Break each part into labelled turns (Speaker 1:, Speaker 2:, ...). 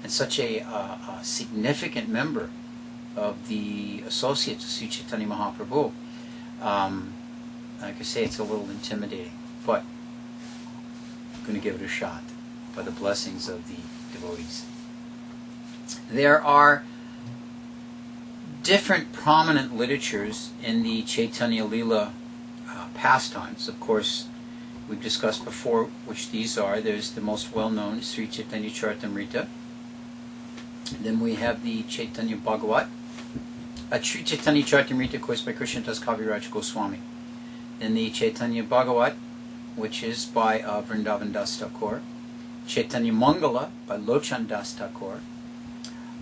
Speaker 1: and such a significant member of the associates of Sri Chaitanya Mahaprabhu. Like I say, it's a little intimidating, but I'm going to give it a shot by the blessings of the devotees. There are different prominent literatures in the Chaitanya Lila pastimes. Of course, we've discussed before which these are. There's the most well-known, Sri Chaitanya Charitamrita. Then we have the Chaitanya Bhagavat. Sri Chaitanya Charitamrita, of course, by Krishna Das Kaviraj Goswami. Then the Chaitanya Bhagavat, which is by Vrindavan Das Thakur. Chaitanya Mangala by Lochan Das Thakur.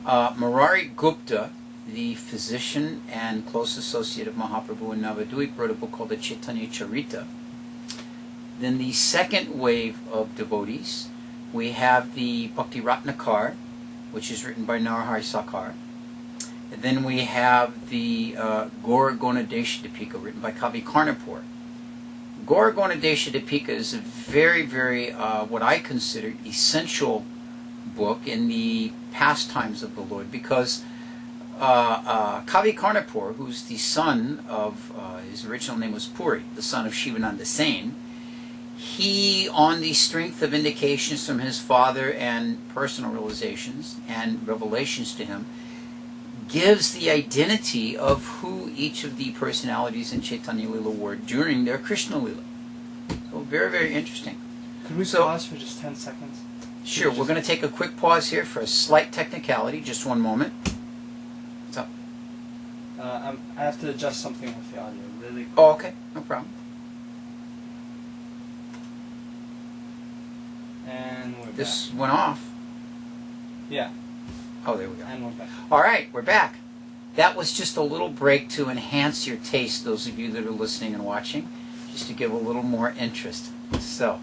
Speaker 1: Murari Gupta, the physician and close associate of Mahaprabhu in Navadvip, wrote a book called the Chaitanya Charita. Then the second wave of devotees, we have the Bhakti Ratnakar, which is written by Narahari Sakar. And then we have the Gaura Gonadesha Dipika, written by Kavi Karnapur. Gaura Gonadesha Dipika is a very, very, what I consider, essential book in the pastimes of the Lord, because Kavi Karnapur, who's the son of, his original name was Puri, the son of Shivananda Sain, he, on the strength of indications from his father and personal realizations and revelations to him, gives the identity of who each of the personalities in Chaitanya Lila were during their Krishna Lila. So very, very interesting.
Speaker 2: Could we pause for just 10 seconds?
Speaker 1: Sure, we're going to take a quick pause here for a slight technicality. Just one moment. What's up?
Speaker 2: I have to adjust something with the audio. Really quick.
Speaker 1: Oh, okay. No problem.
Speaker 2: And we're
Speaker 1: This
Speaker 2: back.
Speaker 1: went off.
Speaker 2: Yeah.
Speaker 1: Oh, there we go.
Speaker 2: And we're back.
Speaker 1: All right, we're back. That was just a little break to enhance your taste, those of you that are listening and watching, just to give a little more interest. So,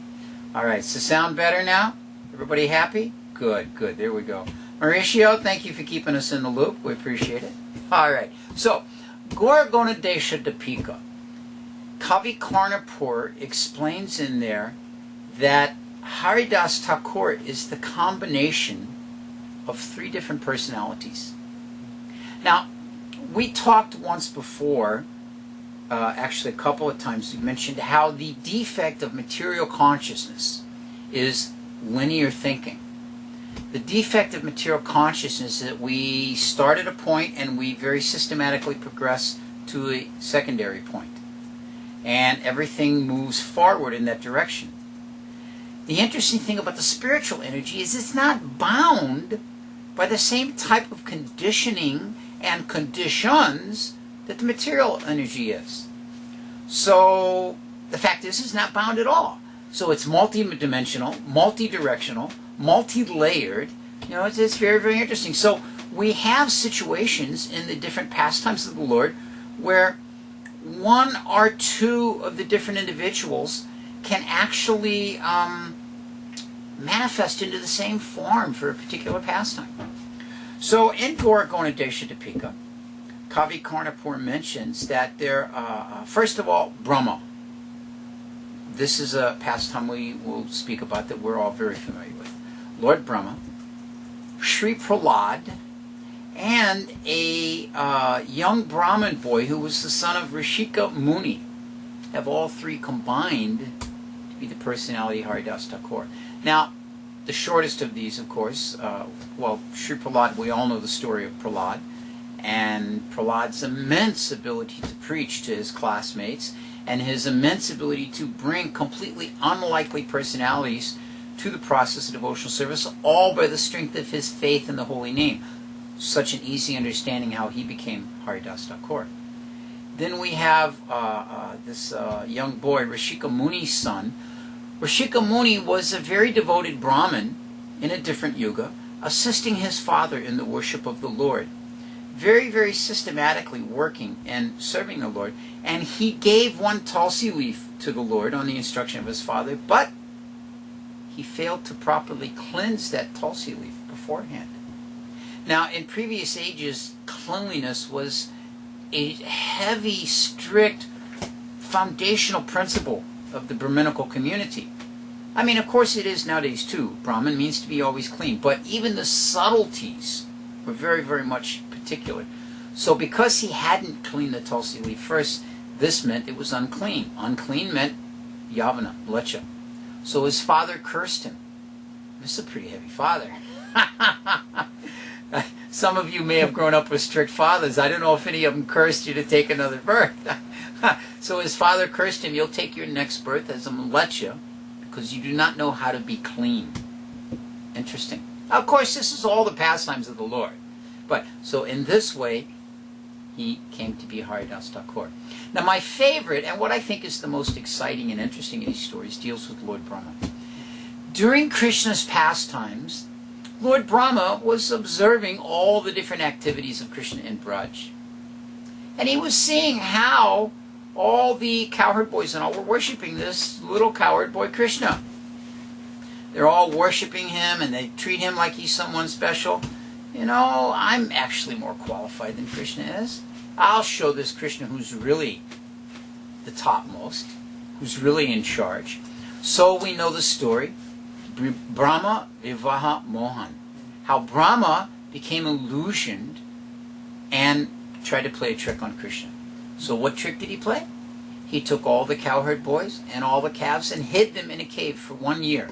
Speaker 1: all right, so sound better now? Everybody happy? Good, good. There we go. Mauricio, thank you for keeping us in the loop. We appreciate it. All right. So, Gaura Gonadesha Dipika. Kavi Karnapur explains in there that Haridasa Thakura is the combination of three different personalities. Now, we talked once before, actually a couple of times, we mentioned how the defect of material consciousness is linear thinking. The defect of material consciousness is that we start at a point and we very systematically progress to a secondary point. And everything moves forward in that direction. The interesting thing about the spiritual energy is it's not bound by the same type of conditioning and conditions that the material energy is. So the fact is it's not bound at all. So it's multi-dimensional, multi-directional, multi-layered. You know, it's very, very interesting. So we have situations in the different pastimes of the Lord where one or two of the different individuals can actually manifest into the same form for a particular pastime. So in Gaura Gonadesha Dipika, Kavi Karnapur mentions that there, first of all, Brahma. This is a pastime we will speak about that we're all very familiar with. Lord Brahma, Sri Prahlad, and a young Brahmin boy who was the son of Rishika Muni have all three combined to be the personality of Haridasa Thakura. Now, the shortest of these, of course, well, Sri Prahlad, we all know the story of Prahlad, and Prahlad's immense ability to preach to his classmates, and his immense ability to bring completely unlikely personalities to the process of devotional service, all by the strength of his faith in the Holy Name. Such an easy understanding how he became Haridasa Thakura. Then we have this young boy, Rishika Muni's son. Rishika Muni was a very devoted Brahmin in a different yuga, assisting his father in the worship of the Lord. Very, very systematically working and serving the Lord. And he gave one Tulsi leaf to the Lord on the instruction of his father, but he failed to properly cleanse that Tulsi leaf beforehand. Now, in previous ages, cleanliness was a heavy, strict, foundational principle of the Brahminical community. I mean, of course it is nowadays too. Brahman means to be always clean. But even the subtleties were very, very much particular. So because he hadn't cleaned the Tulsi leaf first, this meant it was unclean. Unclean meant yavana, lecha. So his father cursed him. This is a pretty heavy father. Some of you may have grown up with strict fathers. I don't know if any of them cursed you to take another birth. So his father cursed him, you'll take your next birth as a mlecha because you do not know how to be clean. Interesting. Now, of course, this is all the pastimes of the Lord. But, so in this way, he came to be Haridasa Thakura. Now, my favorite, and what I think is the most exciting and interesting in these stories, deals with Lord Brahma. During Krishna's pastimes, Lord Brahma was observing all the different activities of Krishna in Braj. And he was seeing how all the cowherd boys and all were worshipping this little cowherd boy Krishna. They're all worshipping him and they treat him like he's someone special. You know, I'm actually more qualified than Krishna is. I'll show this Krishna who's really the topmost, who's really in charge. So we know the story. Brahma Vivaha Mohan. How Brahma became illusioned and tried to play a trick on Krishna. So what trick did he play? He took all the cowherd boys and all the calves and hid them in a cave for 1 year.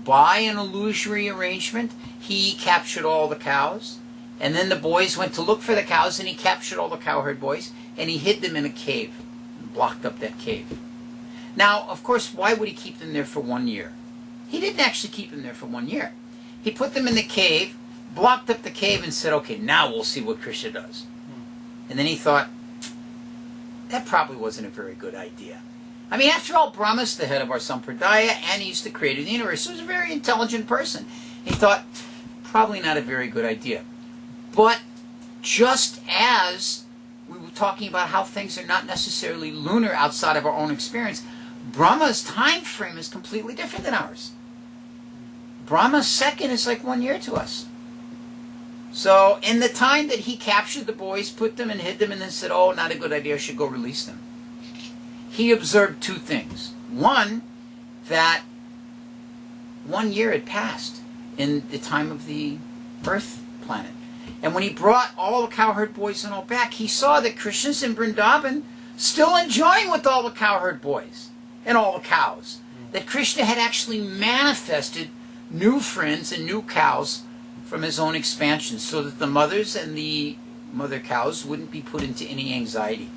Speaker 1: By an illusory arrangement, he captured all the cows, and then the boys went to look for the cows, and he captured all the cowherd boys, and he hid them in a cave, and blocked up that cave. Now, of course, why would he keep them there for 1 year? He didn't actually keep them there for 1 year. He put them in the cave, blocked up the cave, and said, okay, now we'll see what Krishna does. And then he thought, that probably wasn't a very good idea. I mean, after all, Brahma's the head of our Sampradaya, and he's the creator of the universe. So he's a very intelligent person. He thought, probably not a very good idea. But just as we were talking about how things are not necessarily lunar outside of our own experience, Brahma's time frame is completely different than ours. Brahma's second is like 1 year to us. So in the time that he captured the boys, put them and hid them, and then said, oh, not a good idea, I should go release them, he observed two things. One, that 1 year had passed in the time of the Earth planet. And when he brought all the cowherd boys and all back, he saw that Krishna's in Vrindavan still enjoying with all the cowherd boys and all the cows. That Krishna had actually manifested new friends and new cows from his own expansion so that the mothers and the mother cows wouldn't be put into any anxiety.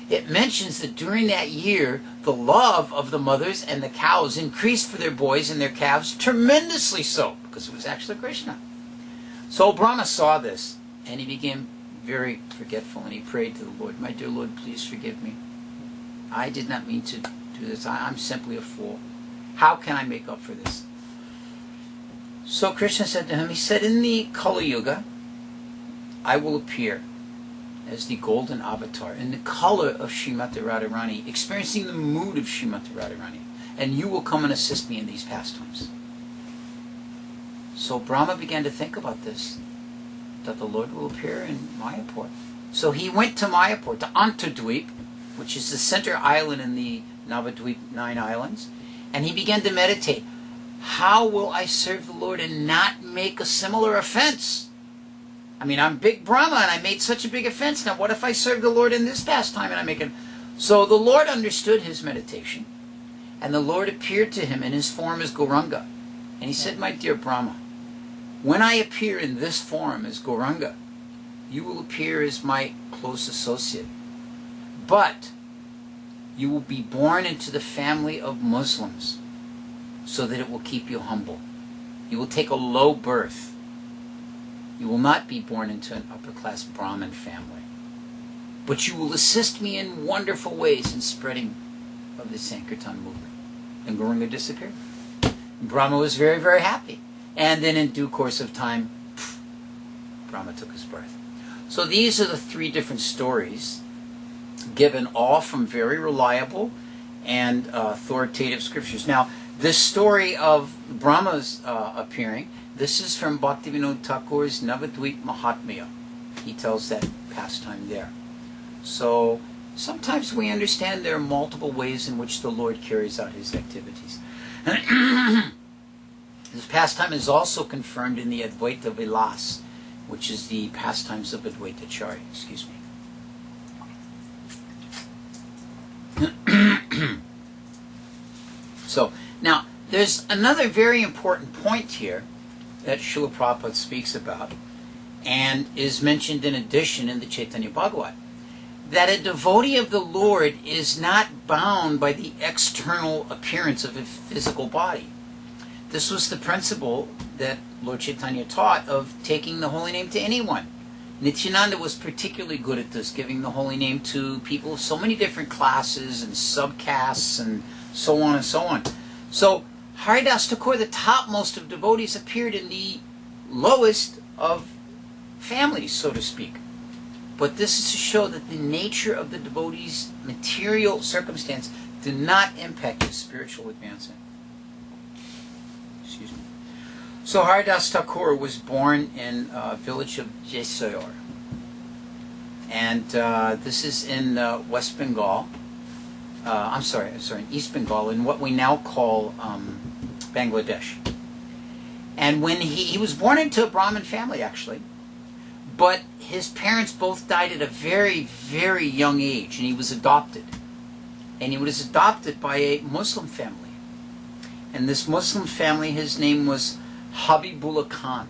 Speaker 1: It mentions that during that year, the love of the mothers and the cows increased for their boys and their calves tremendously so, because it was actually Krishna. So Brahma saw this, and he became very forgetful, and he prayed to the Lord, my dear Lord, please forgive me. I did not mean to do this. I'm simply a fool. How can I make up for this? So Krishna said to him, he said, in the Kali Yuga, I will appear as the golden avatar in the color of Srimati Radharani, experiencing the mood of Srimati Radharani, and you will come and assist me in these pastimes. So Brahma began to think about this, that the Lord will appear in Mayapur. So he went to Mayapur, to Antardweep, which is the center island in the Navadweep 9 islands, and he began to meditate. How will I serve the Lord and not make a similar offense? I mean, I'm big Brahma and I made such a big offense. Now what if I serve the Lord in this pastime and I make it? So the Lord understood his meditation, and the Lord appeared to him in his form as Gauranga. And he said, my dear Brahma, when I appear in this form as Gauranga, you will appear as my close associate. But you will be born into the family of Muslims so that it will keep you humble. You will take a low birth. You will not be born into an upper-class Brahmin family. But you will assist me in wonderful ways in spreading of the Sankirtan movement. And Gauranga disappeared. Brahma was very, very happy. And then in due course of time, Brahma took his birth. So these are the 3 different stories, given all from very reliable and authoritative scriptures. Now, this story of Brahma's appearing, this is from Bhaktivinoda Thakur's Navadweep Mahatmya. He tells that pastime there. So sometimes we understand there are multiple ways in which the Lord carries out his activities. This pastime is also confirmed in the Advaita Vilas, which is the pastimes of Advaita Charya. Excuse me. So, now, there's another very important point here that Srila Prabhupada speaks about, and is mentioned in addition in the Chaitanya Bhagavat, that a devotee of the Lord is not bound by the external appearance of a physical body. This was the principle that Lord Chaitanya taught of taking the holy name to anyone. Nityananda was particularly good at this, giving the holy name to people of so many different classes and subcastes and so on and so on. So Haridasa Thakura, the topmost of devotees, appeared in the lowest of families, so to speak. But this is to show that the nature of the devotee's material circumstance did not impact his spiritual advancement. Excuse me. So Haridasa Thakura was born in a village of Jaisalmer. And this is in West Bengal. In East Bengal, in what we now call Bangladesh. And when he was born into a Brahmin family, actually, but his parents both died at a very, very young age, and he was adopted. And he was adopted by a Muslim family. And this Muslim family, his name was Habibullah Khan.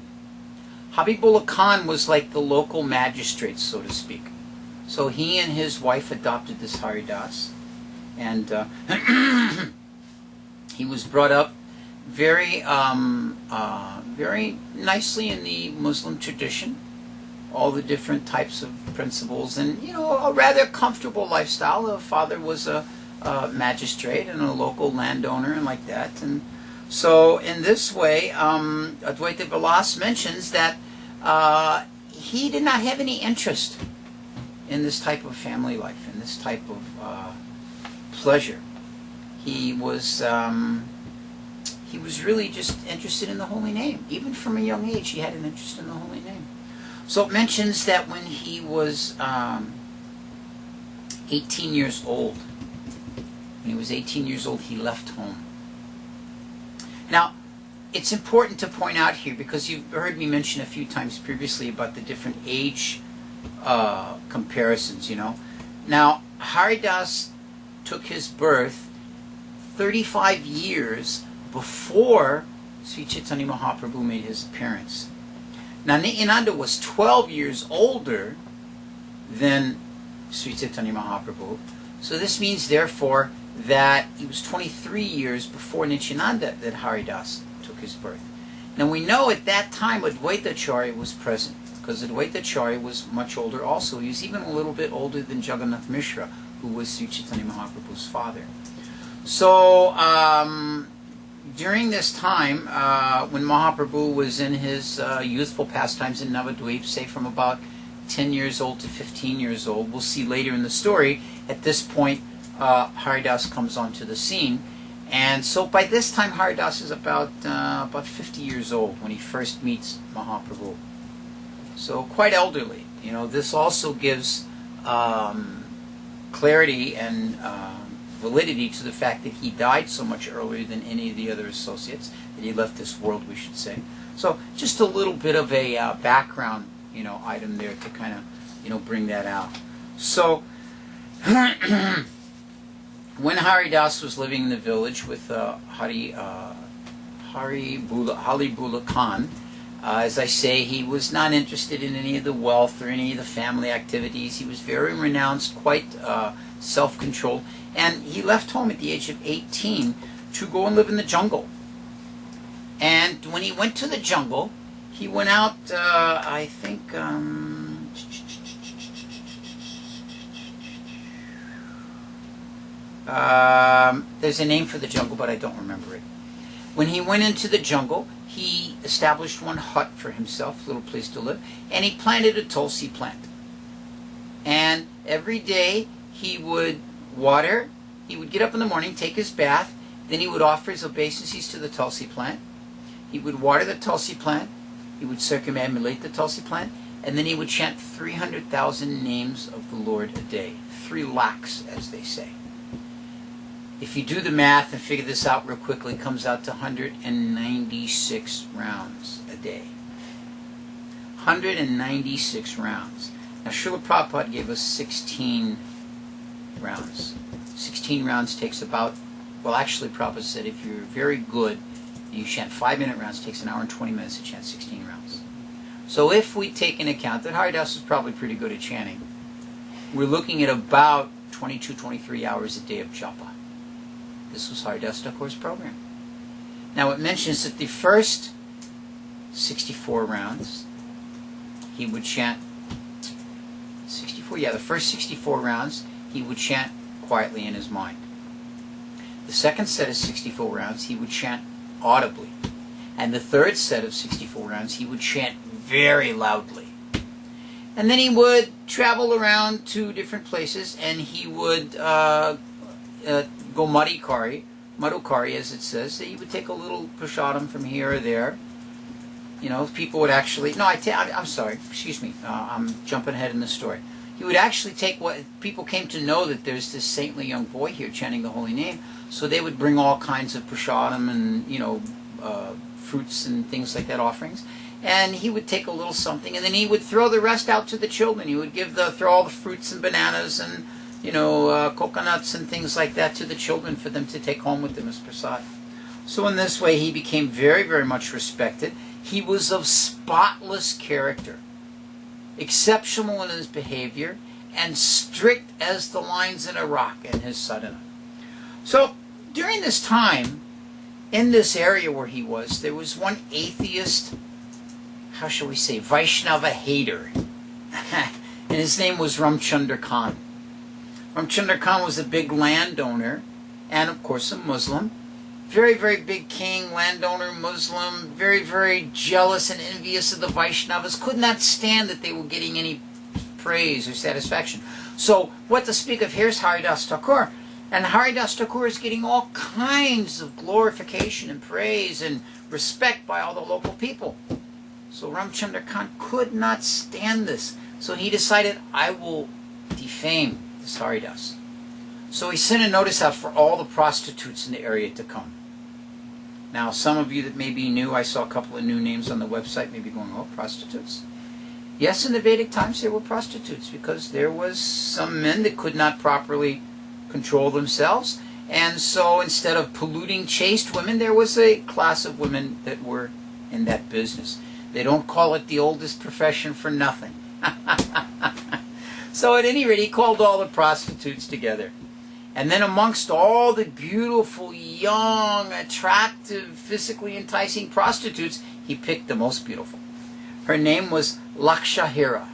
Speaker 1: Habibullah Khan was like the local magistrate, so to speak. So he and his wife adopted this Haridas. And he was brought up very, very nicely in the Muslim tradition. All the different types of principles, and a rather comfortable lifestyle. The father was a magistrate and a local landowner and like that. And so in this way, Advaita Vilas mentions that he did not have any interest in this type of family life, in this type of pleasure. He was really just interested in the holy name. Even from a young age, he had an interest in the holy name. So it mentions that when he was 18 years old, he left home. Now, it's important to point out here, because you've heard me mention a few times previously about the different age comparisons, Now, Haridas took his birth 35 years before Sri Chaitanya Mahaprabhu made his appearance. Now, Nityananda was 12 years older than Sri Chaitanya Mahaprabhu. So this means, therefore, that he was 23 years before Nityananda that Haridas took his birth. Now, we know at that time Advaita Charya was present, because Advaita Charya was much older also. He was even a little bit older than Jagannath Mishra, who was Sri Chaitanya Mahaprabhu's father. So, during this time, when Mahaprabhu was in his youthful pastimes in Navadvip, say from about 10 years old to 15 years old, we'll see later in the story, at this point, Haridas comes onto the scene. And so by this time, Haridas is about 50 years old when he first meets Mahaprabhu. So quite elderly. This also gives clarity and validity to the fact that he died so much earlier than any of the other associates, that he left this world, we should say. So just a little bit of a background, item there to kind of, bring that out. So when Haridas was living in the village with Halibullah Khan, as I say, he was not interested in any of the wealth or any of the family activities. He was very renounced, quite self-controlled. And he left home at the age of 18 to go and live in the jungle. And when he went to the jungle, he went out, I think, there's a name for the jungle, but I don't remember it. When he went into the jungle, he established one hut for himself, a little place to live, and he planted a Tulsi plant. And every day he would water, he would get up in the morning, take his bath, then he would offer his obeisances to the Tulsi plant. He would water the Tulsi plant, he would circumambulate the Tulsi plant, and then he would chant 300,000 names of the Lord a day. 3 lakhs, as they say. If you do the math and figure this out real quickly, it comes out to 196 rounds a day. 196 rounds. Now, Srila Prabhupada gave us 16 rounds. 16 rounds takes about, well, actually, Prabhupada said if you're very good and you chant 5-minute rounds, it takes an hour and 20 minutes to chant 16 rounds. So if we take into account that Haridasa is probably pretty good at chanting, we're looking at about 22, 23 hours a day of japa. This was Haridasa Thakura's program. Now it mentions that the first 64 rounds, he would chant 64, the first 64 rounds, he would chant quietly in his mind. The second set of 64 rounds, he would chant audibly. And the third set of 64 rounds, he would chant very loudly. And then he would travel around to different places, and he would go madhukari, as it says. So he would take a little prasadam from here or there. You know, people would actually, no, I'm sorry, excuse me, I'm jumping ahead in the story. He would actually take what, people came to know that there's this saintly young boy here chanting the holy name, so they would bring all kinds of prasadam and, you know, fruits and things like that, offerings. And he would take a little something, and then he would throw the rest out to the children. He would throw all the fruits and bananas and, you know, coconuts and things like that to the children for them to take home with them as prasad. So in this way, he became very, very much respected. He was of spotless character, exceptional in his behavior, and strict as the lines in a rock in his sadhana. So during this time, in this area where he was, there was one atheist, how shall we say, Vaisnava hater. And his name was Ramchandra Khan. Ramchandra Khan was a big landowner, and of course a Muslim. Very, very big king, landowner, Muslim, very, very jealous and envious of the Vaishnavas, could not stand that they were getting any praise or satisfaction. So, what to speak of, here's Haridasa Thakura. And Haridasa Thakura is getting all kinds of glorification and praise and respect by all the local people. So Ramchandra Khan could not stand this. So he decided, I will defame this Haridasa. So he sent a notice out for all the prostitutes in the area to come. Now, some of you that may be new, I saw a couple of new names on the website, maybe going, oh, prostitutes. Yes, in the Vedic times there were prostitutes, because there was some men that could not properly control themselves. And so instead of polluting chaste women, there was a class of women that were in that business. They don't call it the oldest profession for nothing. So at any rate, he called all the prostitutes together. And then amongst all the beautiful, young, attractive, physically enticing prostitutes, he picked the most beautiful. Her name was Lakshahira.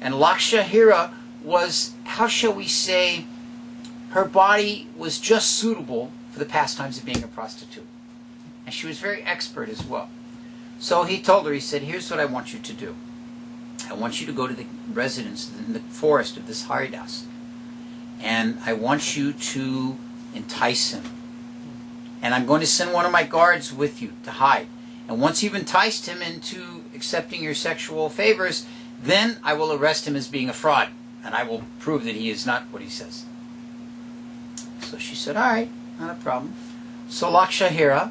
Speaker 1: And Lakshahira was, how shall we say, her body was just suitable for the pastimes of being a prostitute. And she was very expert as well. So he told her, he said, here's what I want you to do. I want you to go to the residence in the forest of this Haridasa. And I want you to entice him. And I'm going to send one of my guards with you to hide. And once you've enticed him into accepting your sexual favors, then I will arrest him as being a fraud. And I will prove that he is not what he says. So she said, all right, not a problem. So Lakshahira,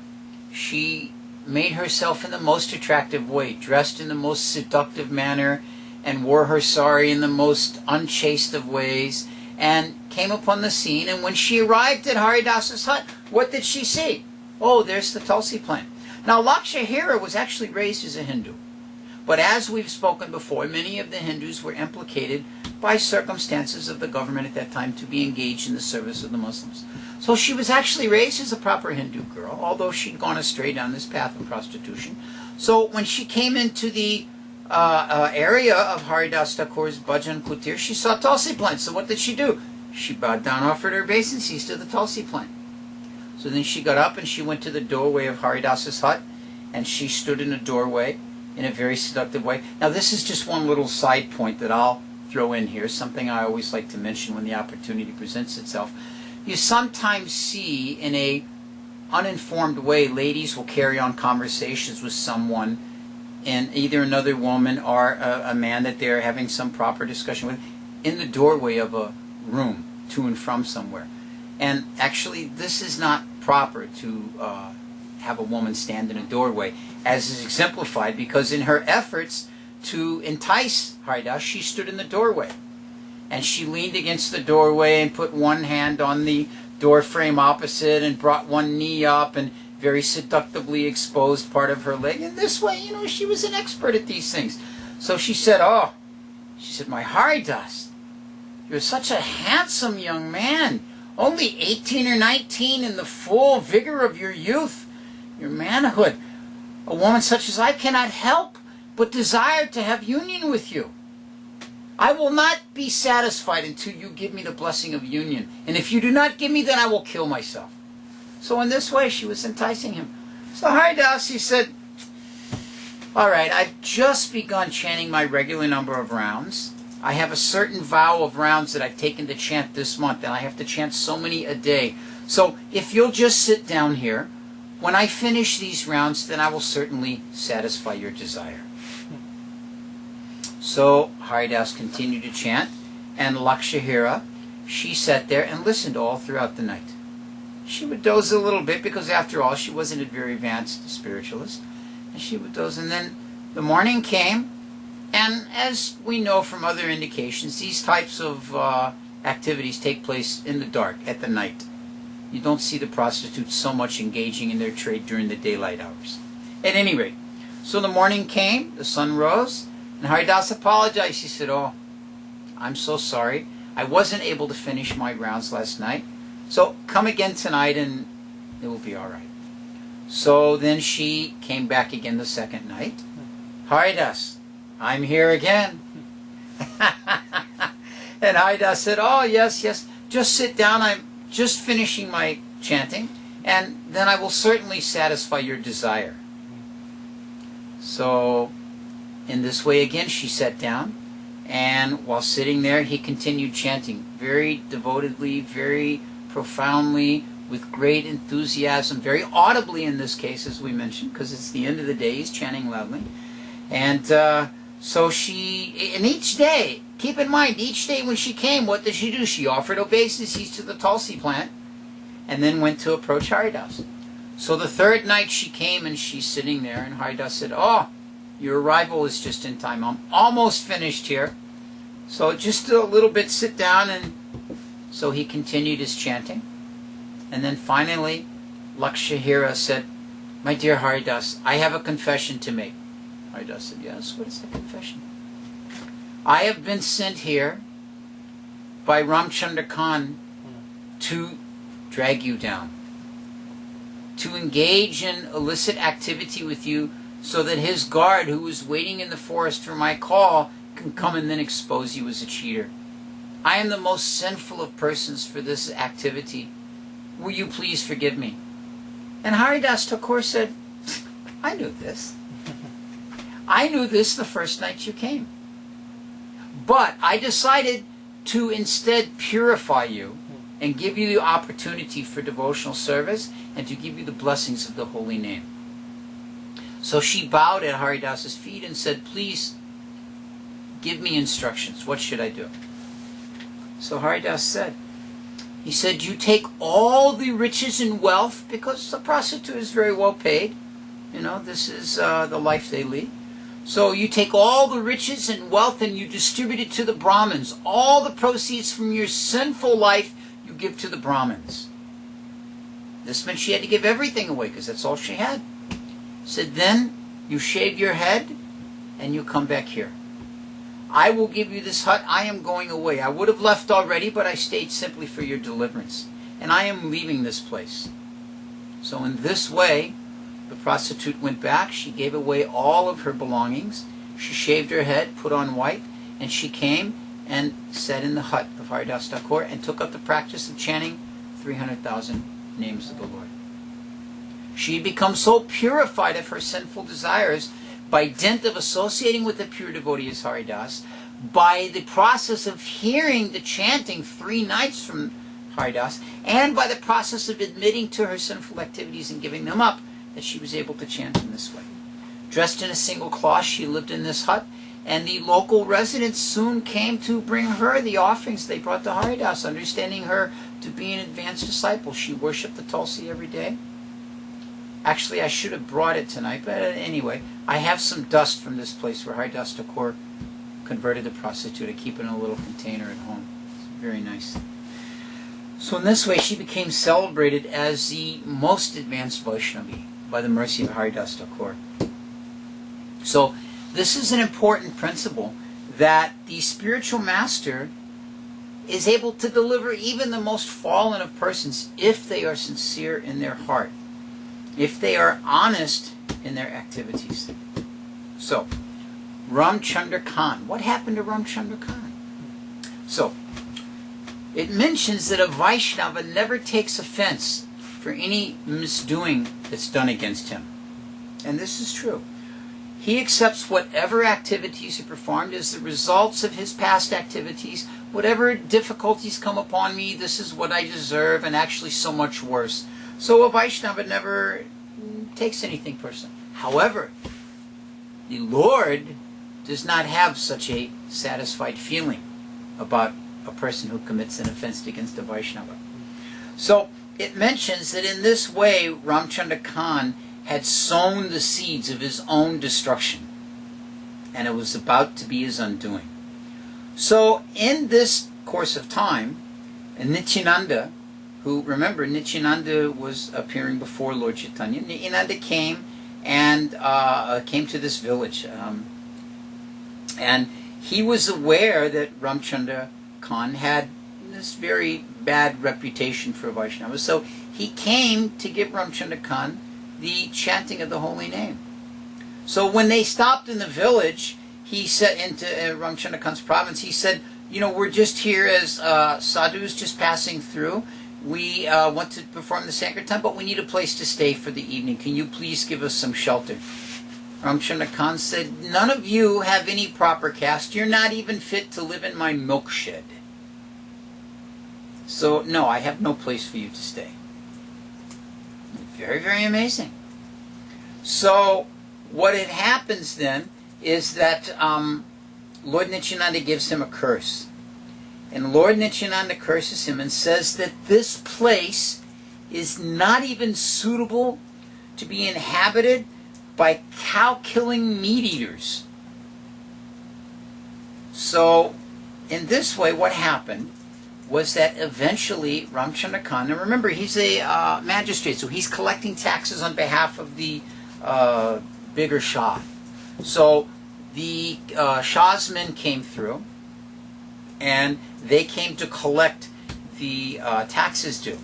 Speaker 1: she made herself in the most attractive way, dressed in the most seductive manner, and wore her sari in the most unchaste of ways, and came upon the scene. And when she arrived at Haridasa's hut, what did she see? Oh, there's the Tulsi plant. Now, Lakshahira was actually raised as a Hindu. But as we've spoken before, many of the Hindus were implicated by circumstances of the government at that time to be engaged in the service of the Muslims. So she was actually raised as a proper Hindu girl, although she'd gone astray down this path of prostitution. So when she came into the area of Haridasa Thakura's bhajan kutir, she saw Tulsi plant. So what did she do? She bowed down, offered her obeisances to the Tulsi plant. So then she got up and she went to the doorway of Haridasa's hut, and she stood in the doorway in a very seductive way. Now this is just one little side point that I'll throw in here, something I always like to mention when the opportunity presents itself. You sometimes see in a uninformed way, ladies will carry on conversations with someone, and either another woman or a man that they're having some proper discussion with, in the doorway of a room, to and from somewhere. And actually, this is not proper to have a woman stand in a doorway, as is exemplified, because in her efforts to entice Haridasa, she stood in the doorway. And she leaned against the doorway and put one hand on the door frame opposite and brought one knee up and very seductively exposed part of her leg. And this way, she was an expert at these things. So she said, my Haridasa, you're such a handsome young man. Only 18 or 19 in the full vigor of your youth, your manhood. A woman such as I cannot help but desire to have union with you. I will not be satisfied until you give me the blessing of union. And if you do not give me, then I will kill myself. So in this way, she was enticing him. So Haridasa said, all right, I've just begun chanting my regular number of rounds. I have a certain vow of rounds that I've taken to chant this month, and I have to chant so many a day. So if you'll just sit down here, when I finish these rounds, then I will certainly satisfy your desire. So Haridasa continued to chant, and Lakshahira, she sat there and listened all throughout the night. She would doze a little bit, because after all, she wasn't a very advanced spiritualist. And she would doze, and then the morning came, and as we know from other indications, these types of activities take place in the dark, at the night. You don't see the prostitutes so much engaging in their trade during the daylight hours. At any rate, so the morning came, the sun rose, and Haridasa apologized. He said, I'm so sorry. I wasn't able to finish my rounds last night. So come again tonight and it will be all right. So then she came back again the second night. Haridasa, I'm here again. And Haridasa said, yes, just sit down. I'm just finishing my chanting, and then I will certainly satisfy your desire. So in this way again, she sat down, and while sitting there, he continued chanting very devotedly, very profoundly, with great enthusiasm, very audibly in this case, as we mentioned, because it's the end of the day, he's chanting loudly. And so and each day, keep in mind, each day when she came, what did she do? She offered obeisances to the Tulsi plant, and then went to approach Haridasa. So the third night she came, and she's sitting there, and Haridasa said, your arrival is just in time. I'm almost finished here. So just a little bit, sit down. And so he continued his chanting. And then finally, Lakshahira said, my dear Haridasa, I have a confession to make. Haridasa said, yes, what is the confession? I have been sent here by Ramchandra Khan to drag you down, to engage in illicit activity with you, so that his guard, who was waiting in the forest for my call, can come and then expose you as a cheater. I am the most sinful of persons for this activity. Will you please forgive me? And Haridasa Thakura said, I knew this. I knew this the first night you came. But I decided to instead purify you and give you the opportunity for devotional service and to give you the blessings of the Holy Name. So she bowed at Haridasa's feet and said, please give me instructions. What should I do? So Haridasa said, he said, you take all the riches and wealth, because the prostitute is very well paid. This is the life they lead. So you take all the riches and wealth and you distribute it to the Brahmins. All the proceeds from your sinful life you give to the Brahmins. This meant she had to give everything away, because that's all she had. Said, then you shave your head and you come back here. I will give you this hut. I am going away. I would have left already, but I stayed simply for your deliverance. And I am leaving this place. So in this way, the prostitute went back. She gave away all of her belongings. She shaved her head, put on white, and she came and sat in the hut of Haridasa Thakura and took up the practice of chanting 300,000 names of the Lord. She had become so purified of her sinful desires by dint of associating with the pure devotee as Haridasa, by the process of hearing the chanting 3 nights from Haridasa, and by the process of admitting to her sinful activities and giving them up, that she was able to chant in this way. Dressed in a single cloth, she lived in this hut, and the local residents soon came to bring her the offerings they brought to Haridasa, understanding her to be an advanced disciple. She worshipped the Tulsi every day. Actually, I should have brought it tonight, but anyway, I have some dust from this place where Haridasa Thakura converted the prostitute. I keep it in a little container at home. It's very nice. So in this way, she became celebrated as the most advanced Vaishnavi by the mercy of Haridasa Thakura. So this is an important principle, that the spiritual master is able to deliver even the most fallen of persons if they are sincere in their heart, if they are honest in their activities. So, Ramchandra Khan. What happened to Ramchandra Khan? So, it mentions that a Vaishnava never takes offense for any misdoing that's done against him. And this is true. He accepts whatever activities are performed as the results of his past activities. Whatever difficulties come upon me, this is what I deserve, and actually so much worse. So a Vaishnava never takes anything personal. However, the Lord does not have such a satisfied feeling about a person who commits an offense against a Vaishnava. So it mentions that in this way, Ramchandra Khan had sown the seeds of his own destruction, and it was about to be his undoing. So in this course of time, Nityananda, who, remember, Nityananda was appearing before Lord Chaitanya. Nityananda came and came to this village, and he was aware that Ramchandra Khan had this very bad reputation for Vaishnava. So he came to give Ramchandra Khan the chanting of the Holy Name. So when they stopped in the village, he said, into Ramchandra Khan's province, he said, you know, we're just here as sadhus just passing through. We want to perform the Sankirtan, but we need a place to stay for the evening. Can you please give us some shelter? Ramchandra Khan said, none of you have any proper caste. You're not even fit to live in my milk shed. So, no, I have no place for you to stay. Very, very amazing. So, what it happens then is that Lord Nityananda gives him a curse. And Lord Nityananda curses him and says that this place is not even suitable to be inhabited by cow-killing meat-eaters. So, in this way, what happened was that eventually Ramchandra Khan, and remember, he's a magistrate, so he's collecting taxes on behalf of the bigger Shah. So the Shah's men came through, and they came to collect the taxes due.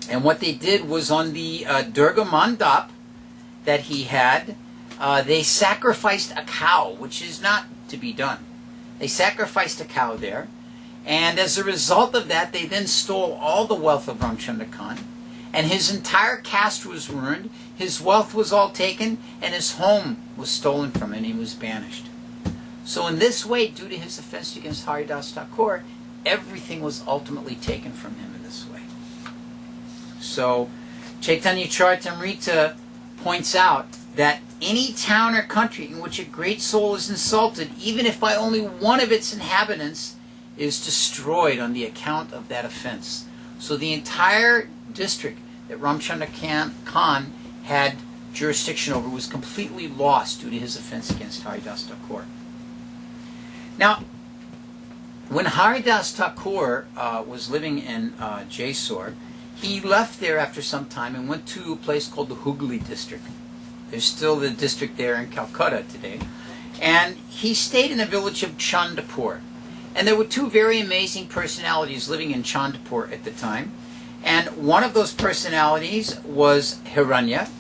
Speaker 1: And what they did was on the Durga Mandap that he had, they sacrificed a cow, which is not to be done. They sacrificed a cow there. And as a result of that, they then stole all the wealth of Ramchandra Khan, and his entire caste was ruined, his wealth was all taken, and his home was stolen from him, and he was banished. So in this way, due to his offense against Haridasa Thakura, everything was ultimately taken from him in this way. So Chaitanya Charitamrita points out that any town or country in which a great soul is insulted, even if by only one of its inhabitants, is destroyed on the account of that offense. So the entire district that Ramchandra Khan had jurisdiction over was completely lost due to his offense against Haridasa Thakura. Now, when Haridasa Thakura was living in Jaisur, he left there after some time and went to a place called the Hooghly district. There's still the district there in Calcutta today. And he stayed in the village of Chandapur. And there were two very amazing personalities living in Chandapur at the time. And one of those personalities was Hiranya,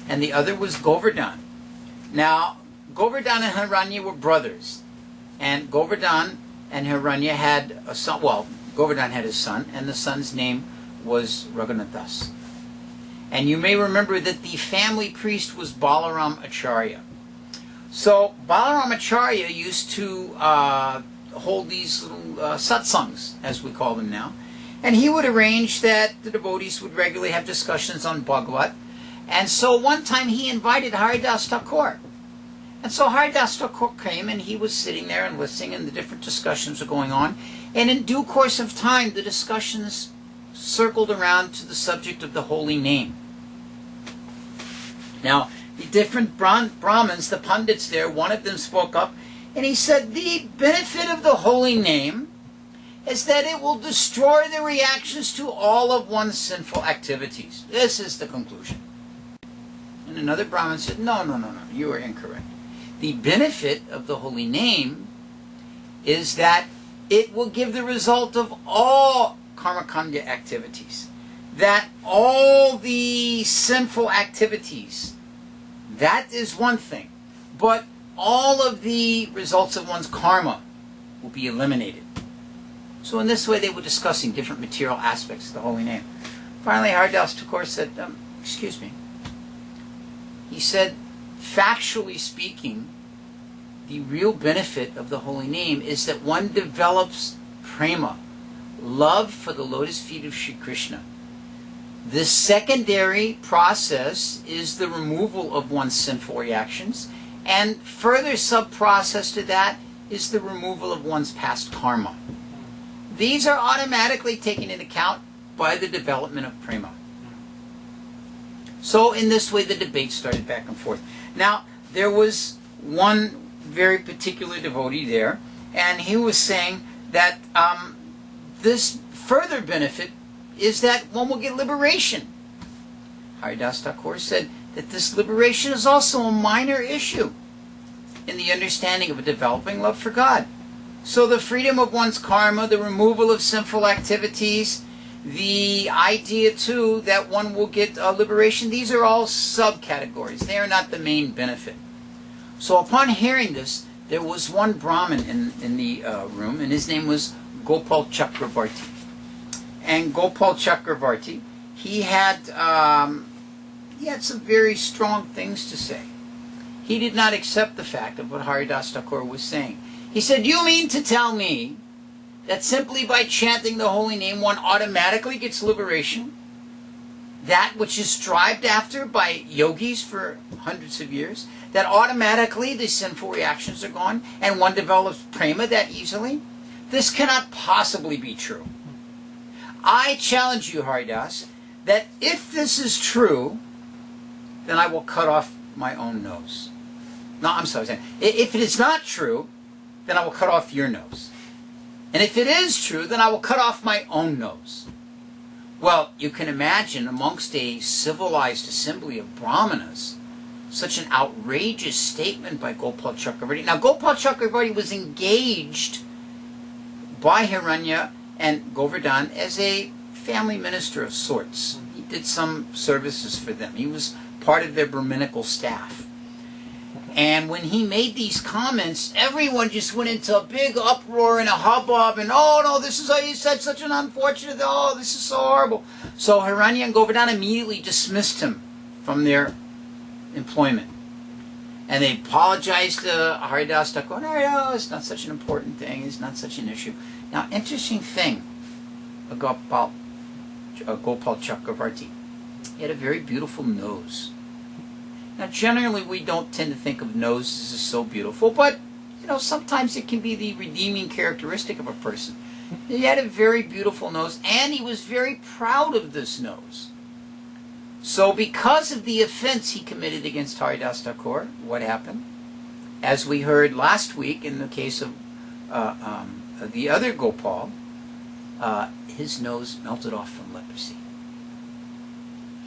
Speaker 1: and the other was Govardhan. Now, Govardhan and Hiranya were brothers. And Govardhan and Hiranya had a son. Well, Govardhan had his son, and the son's name was Raghunathas. And you may remember that the family priest was Balaram Acharya. So, Balaram Acharya used to hold these little satsangs, as we call them now. And he would arrange that the devotees would regularly have discussions on Bhagavat. And so one time he invited Haridasa Thakura. And so Haridasa Thakura came, and he was sitting there and listening, and the different discussions were going on. And in due course of time, the discussions circled around to the subject of the holy name. Now, the different Brahmins, the pundits there, one of them spoke up, and he said, the benefit of the holy name is that it will destroy the reactions to all of one's sinful activities. This is the conclusion. And another Brahmin said, no, you are incorrect. The benefit of the holy name is that it will give the result of all karmakanda activities. That all the sinful activities, that is one thing. But all of the results of one's karma will be eliminated. So in this way they were discussing different material aspects of the holy name. Finally, Haridasa Thakura said, excuse me. He said, factually speaking, the real benefit of the holy name is that one develops prema, love for the lotus feet of Sri Krishna. The secondary process is the removal of one's sinful reactions, and further sub-process to that is the removal of one's past karma. These are automatically taken into account by the development of prema. So in this way the debate started back and forth. Now, there was one very particular devotee there, and he was saying that this further benefit is that one will get liberation. Haridasa Thakura said that this liberation is also a minor issue in the understanding of a developing love for God. So the freedom of one's karma, the removal of sinful activities, the idea too that one will get liberation, these are all subcategories. They are not the main benefit. So upon hearing this, there was one Brahmin in the room, and his name was Gopal Chakravarti. And Gopal Chakravarti, he had some very strong things to say. He did not accept the fact of what Haridasa Thakura was saying. He said, you mean to tell me that simply by chanting the holy name one automatically gets liberation? That which is strived after by yogis for hundreds of years? That automatically the sinful reactions are gone and one develops prema that easily? This cannot possibly be true. I challenge you, Haridas, that if this is true, then I will cut off my own nose. No, I'm sorry. If it is not true, then I will cut off your nose. And if it is true, then I will cut off my own nose. Well, you can imagine amongst a civilized assembly of brahmanas, such an outrageous statement by Gopal Chakravarti. Now, Gopal Chakravarti was engaged by Hiranya and Govardhan as a family minister of sorts. He did some services for them. He was part of their Brahminical staff. And when he made these comments, everyone just went into a big uproar and a hubbub, and oh no, this is how you said such an unfortunate, oh, this is so horrible. So Hiranya and Govardhan immediately dismissed him from their employment. And they apologized to Haridasa Thakura. No, it's not such an important thing, it's not such an issue. Now, interesting thing, Gopal Chakravarti, he had a very beautiful nose. Now, generally, we don't tend to think of noses as so beautiful, but, you know, sometimes it can be the redeeming characteristic of a person. He had a very beautiful nose, and he was very proud of this nose. So, because of the offense he committed against Haridasa Thakura, what happened? As we heard last week in the case of the other Gopal, his nose melted off from leprosy.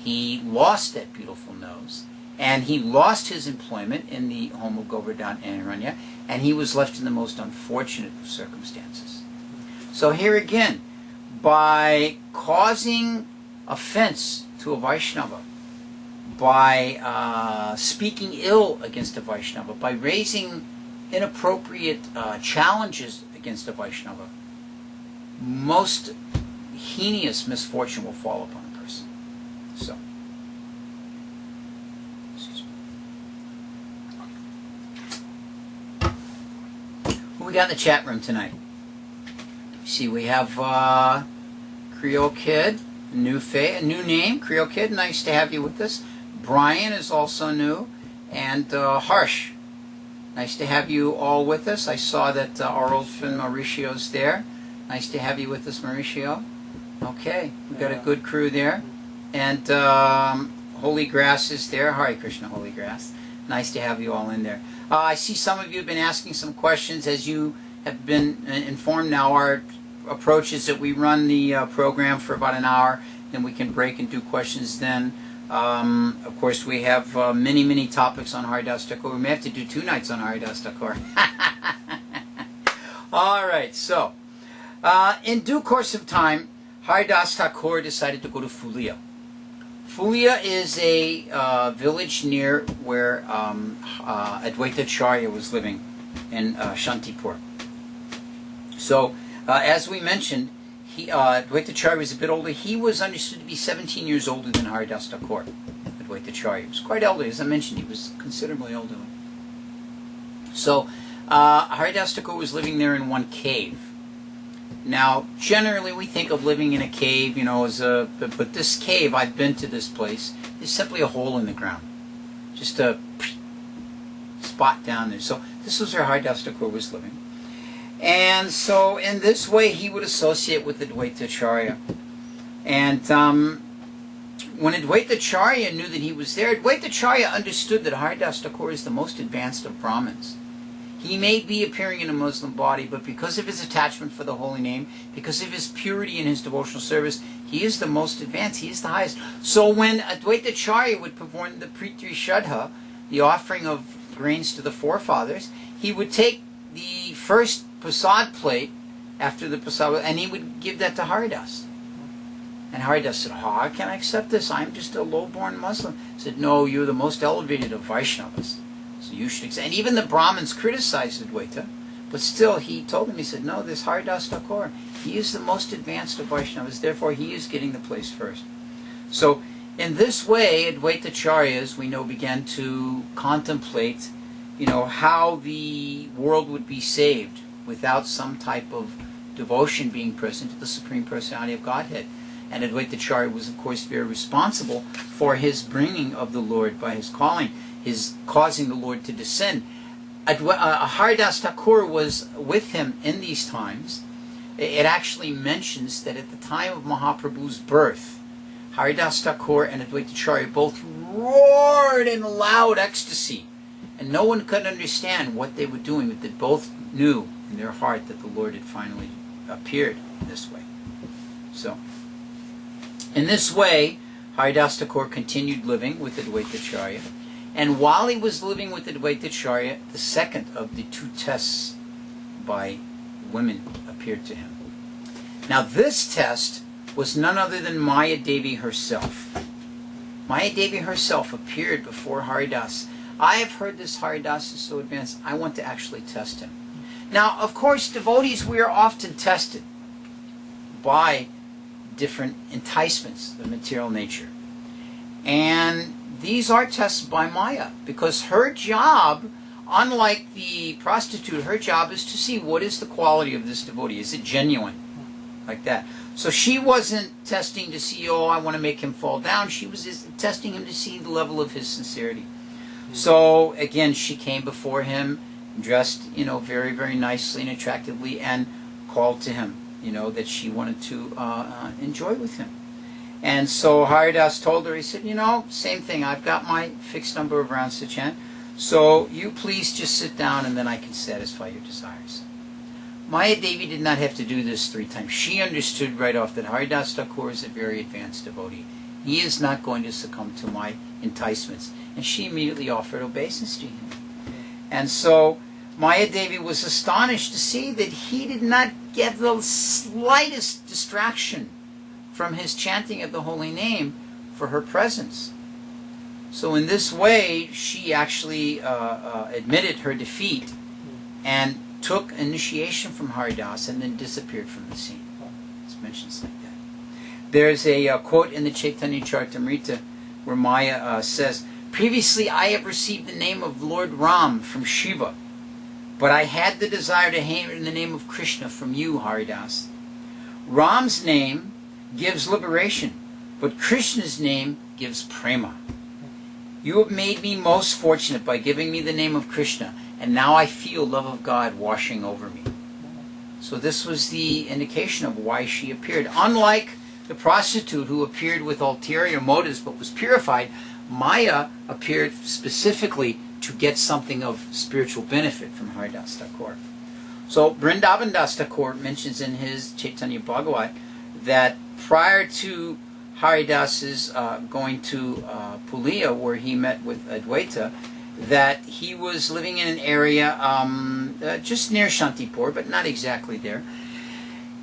Speaker 1: He lost that beautiful nose, and he lost his employment in the home of Govardhan and Hiranya, and he was left in the most unfortunate of circumstances. So here again, by causing offense to a Vaisnava, by speaking ill against a Vaisnava, by raising inappropriate challenges against a Vaisnava, most heinous misfortune will fall upon a person. So, who we got in the chat room tonight? See, we have Creole Kid, a new name, Creole Kid. Nice to have you with us. Brian is also new, and Harsh. Nice to have you all with us. I saw that our old friend Mauricio's there. Nice to have you with us, Mauricio. Okay, we've got a good crew there. And Holy Grass is there. Hare Krishna, Holy Grass. Nice to have you all in there. I see some of you have been asking some questions. As you have been informed now, our approach is that we run the program for about an hour, then we can break and do questions then. Of course, we have many, many topics on Haridasa Thakura. We may have to do 2 nights on Haridasa Thakura. All right, so in due course of time, Haridasa Thakura decided to go to Fulia. Fulia is a village near where Advaita Acharya was living in Shantipur. So, as we mentioned, Advaita Acharya was a bit older. He was understood to be 17 years older than Haridasa Thakura. Advaita Acharya was quite elderly. As I mentioned, he was considerably older. So, Haridasa Thakura was living there in one cave. Now, generally we think of living in a cave, you know, but this cave, I've been to this place, is simply a hole in the ground. Just a spot down there. So, this was where Haridasa Thakura was living. And so, in this way, he would associate with Advaita Acharya. And when Advaita Acharya knew that he was there, Advaita Acharya understood that Haridasa Thakura is the most advanced of Brahmins. He may be appearing in a Muslim body, but because of his attachment for the holy name, because of his purity in his devotional service, he is the most advanced, he is the highest. So when Advaita Acharya would perform the Pritri Shraddha, the offering of grains to the forefathers, he would take the first prasad plate after the prasad, and he would give that to Haridasa. And Haridasa said, how can I accept this? I'm just a low-born Muslim. He said, no, you're the most elevated of Vaishnavas. So you should accept. And even the Brahmins criticized Advaita, but still he told them, he said, no, this Haridasa Thakura, he is the most advanced of Vaishnavas, therefore he is getting the place first. So in this way, Advaita Acharyas, we know, began to contemplate, you know, how the world would be saved without some type of devotion being present to the Supreme Personality of Godhead. And Advaita Acharya was, of course, very responsible for his bringing of the Lord by his calling, his causing the Lord to descend. Haridasa Thakura was with him in these times. It actually mentions that at the time of Mahaprabhu's birth, Haridasa Thakura and Advaita Acharya both roared in loud ecstasy. And no one could understand what they were doing, but they both knew in their heart that the Lord had finally appeared in this way. So, in this way, Haridasa Thakura continued living with Advaita Acharya. And while he was living with Advaita Acharya, the second of the 2 tests by women appeared to him. Now this test was none other than Maya Devi herself. Maya Devi herself appeared before Haridasa. I have heard this Haridasa is so advanced, I want to actually test him. Now, of course, devotees, we are often tested by different enticements of material nature. And these are tests by Maya, because her job, unlike the prostitute, her job is to see what is the quality of this devotee. Is it genuine? Like that. So she wasn't testing to see, oh, I want to make him fall down. She was just testing him to see the level of his sincerity. So, again, she came before him, dressed, you know, very, very nicely and attractively, and called to him, you know, that she wanted to enjoy with him. And so Haridasa told her, he said, you know, same thing, I've got my fixed number of rounds to chant, so you please just sit down and then I can satisfy your desires. Maya Devi did not have to do this 3 times. She understood right off that Haridasa Thakura is a very advanced devotee. He is not going to succumb to my enticements. And she immediately offered obeisance to him. And so Maya Devi was astonished to see that he did not get the slightest distraction from his chanting of the holy name for her presence. So in this way, she actually admitted her defeat and took initiation from Haridasa and then disappeared from the scene. It's mentioned like that. There's a quote in the Chaitanya Charitamrita where Maya says, previously I have received the name of Lord Ram from Shiva, but I had the desire to hear in the name of Krishna from you, Haridasa. Ram's name gives liberation, but Krishna's name gives prema. You have made me most fortunate by giving me the name of Krishna, and now I feel love of God washing over me. So this was the indication of why she appeared. Unlike the prostitute who appeared with ulterior motives but was purified, Maya appeared specifically to get something of spiritual benefit from Haridasa Thakura. So Vrindavan Das Thakur mentions in his Chaitanya Bhagavat that prior to Haridasa's going to Pulia, where he met with Advaita, that he was living in an area just near Shantipur, but not exactly there,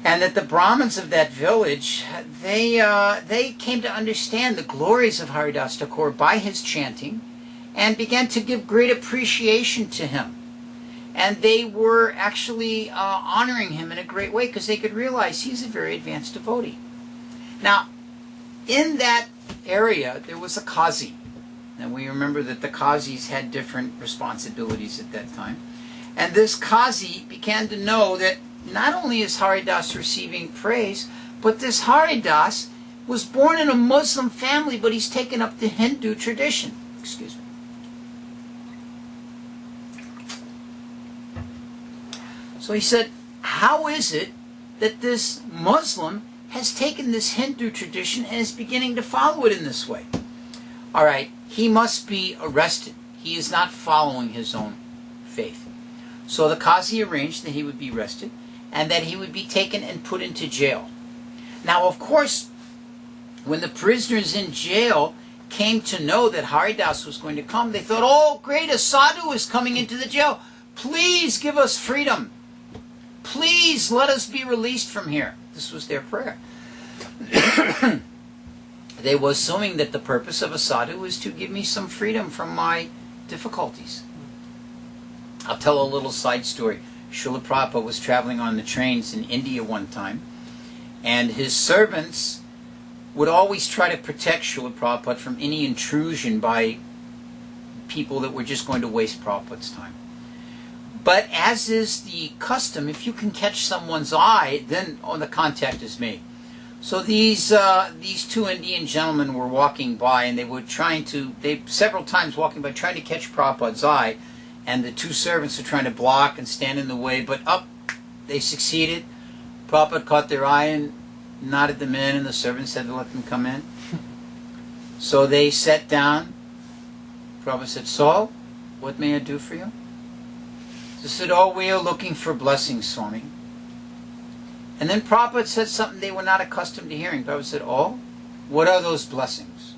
Speaker 1: and that the Brahmins of that village, they came to understand the glories of Haridasa Thakur by his chanting, and began to give great appreciation to him. And they were actually honoring him in a great way because they could realize he's a very advanced devotee. Now, in that area, there was a Qazi. And we remember that the Qazis had different responsibilities at that time. And this Qazi began to know that not only is Haridas receiving praise, but this Haridas was born in a Muslim family, but he's taken up the Hindu tradition. Excuse me. So he said, how is it that this Muslim has taken this Hindu tradition and is beginning to follow it in this way? All right, he must be arrested. He is not following his own faith. So the Qazi arranged that he would be arrested and that he would be taken and put into jail. Now, of course, when the prisoners in jail came to know that Haridas was going to come, they thought, oh, great, a sadhu is coming into the jail. Please give us freedom. Please let us be released from here. This was their prayer. They were assuming that the purpose of a sadhu is to give me some freedom from my difficulties. I'll tell a little side story. Srila Prabhupada was traveling on the trains in India one time, and his servants would always try to protect Srila Prabhupada from any intrusion by people that were just going to waste Prabhupada's time. But as is the custom, if you can catch someone's eye, then the contact is made. So these two Indian gentlemen were walking by, and they were several times walking by, trying to catch Prabhupada's eye, and the two servants were trying to block and stand in the way, but they succeeded. Prabhupada caught their eye and nodded them in, and the servants said to let them come in. So they sat down. Prabhupada said, so, what may I do for you? They said, oh, we are looking for blessings, Swami. And then Prabhupada said something they were not accustomed to hearing. Prabhupada said, oh, what are those blessings?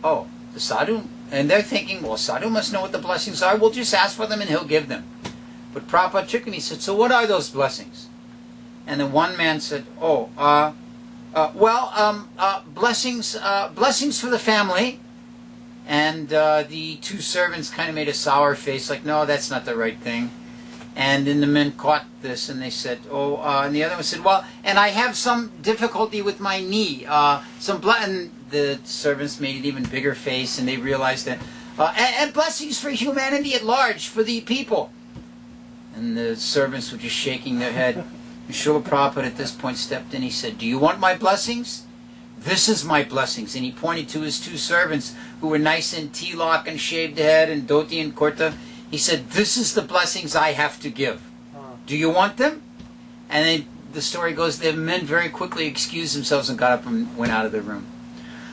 Speaker 1: Oh, the sadhu. And they're thinking, well, sadhu must know what the blessings are. We'll just ask for them and he'll give them. But Prabhupada tricked him. He said, so what are those blessings? And then one man said, oh, blessings for the family. And the two servants kind of made a sour face, like, no, that's not the right thing. And then the men caught this, and they said, oh, and the other one said, well, and I have some difficulty with my knee. And the servants made an even bigger face, and they realized that, and blessings for humanity at large, for the people. And the servants were just shaking their head. And Srila Prabhupada at this point stepped in. He said, do you want my blessings? This is my blessings. And he pointed to his two servants who were nice in tilak and shaved head and dhoti and kurta. He said, this is the blessings I have to give. Do you want them? And then the story goes, the men very quickly excused themselves and got up and went out of the room.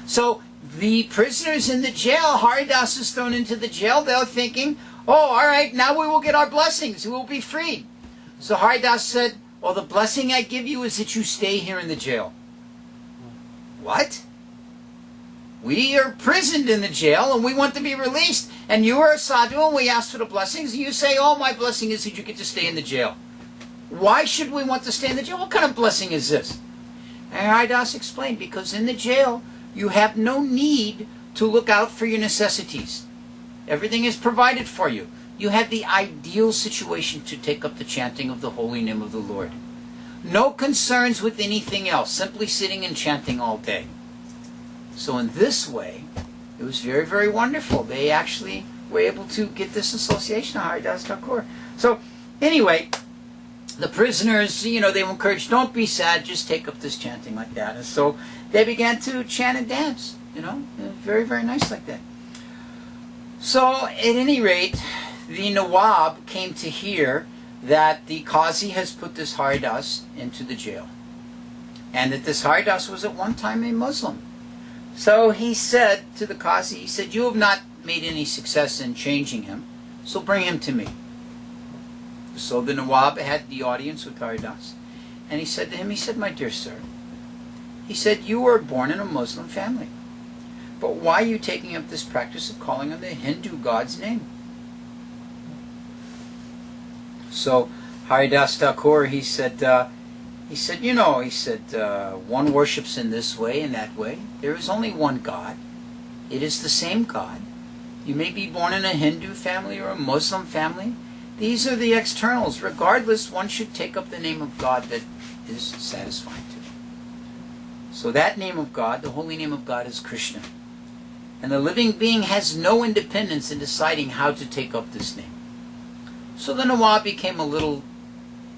Speaker 1: So the prisoners in the jail, Haridas is thrown into the jail. They're thinking, oh, all right, now we will get our blessings. We will be free. So Haridas said, well, the blessing I give you is that you stay here in the jail. What? We are prisoned in the jail and we want to be released. And you are a sadhu and we ask for the blessings. And you say, oh, my blessing is that you get to stay in the jail. Why should we want to stay in the jail? What kind of blessing is this? And Haridas explained, because in the jail, you have no need to look out for your necessities. Everything is provided for you. You have the ideal situation to take up the chanting of the holy name of the Lord. No concerns with anything else, simply sitting and chanting all day. So in this way, it was very, very wonderful. They actually were able to get this association of Haridasa Thakura. So anyway, the prisoners, they were encouraged, don't be sad, just take up this chanting like that. And so they began to chant and dance, very, very nice like that. So at any rate, the Nawab came to hear that the Qazi has put this Haridas into the jail, and that this Haridas was at one time a Muslim. So he said to the Qazi, he said, you have not made any success in changing him, so bring him to me. So the Nawab had the audience with Haridas, and he said to him, he said, my dear sir, he said, you were born in a Muslim family, but why are you taking up this practice of calling on the Hindu God's name? So Haridasa Thakura, he said, you know, he said, one worships in this way and that way. There is only one God. It is the same God. You may be born in a Hindu family or a Muslim family. These are the externals. Regardless, one should take up the name of God that is satisfying to him. So that name of God, the holy name of God, is Krishna. And the living being has no independence in deciding how to take up this name. So the Nawab became a little,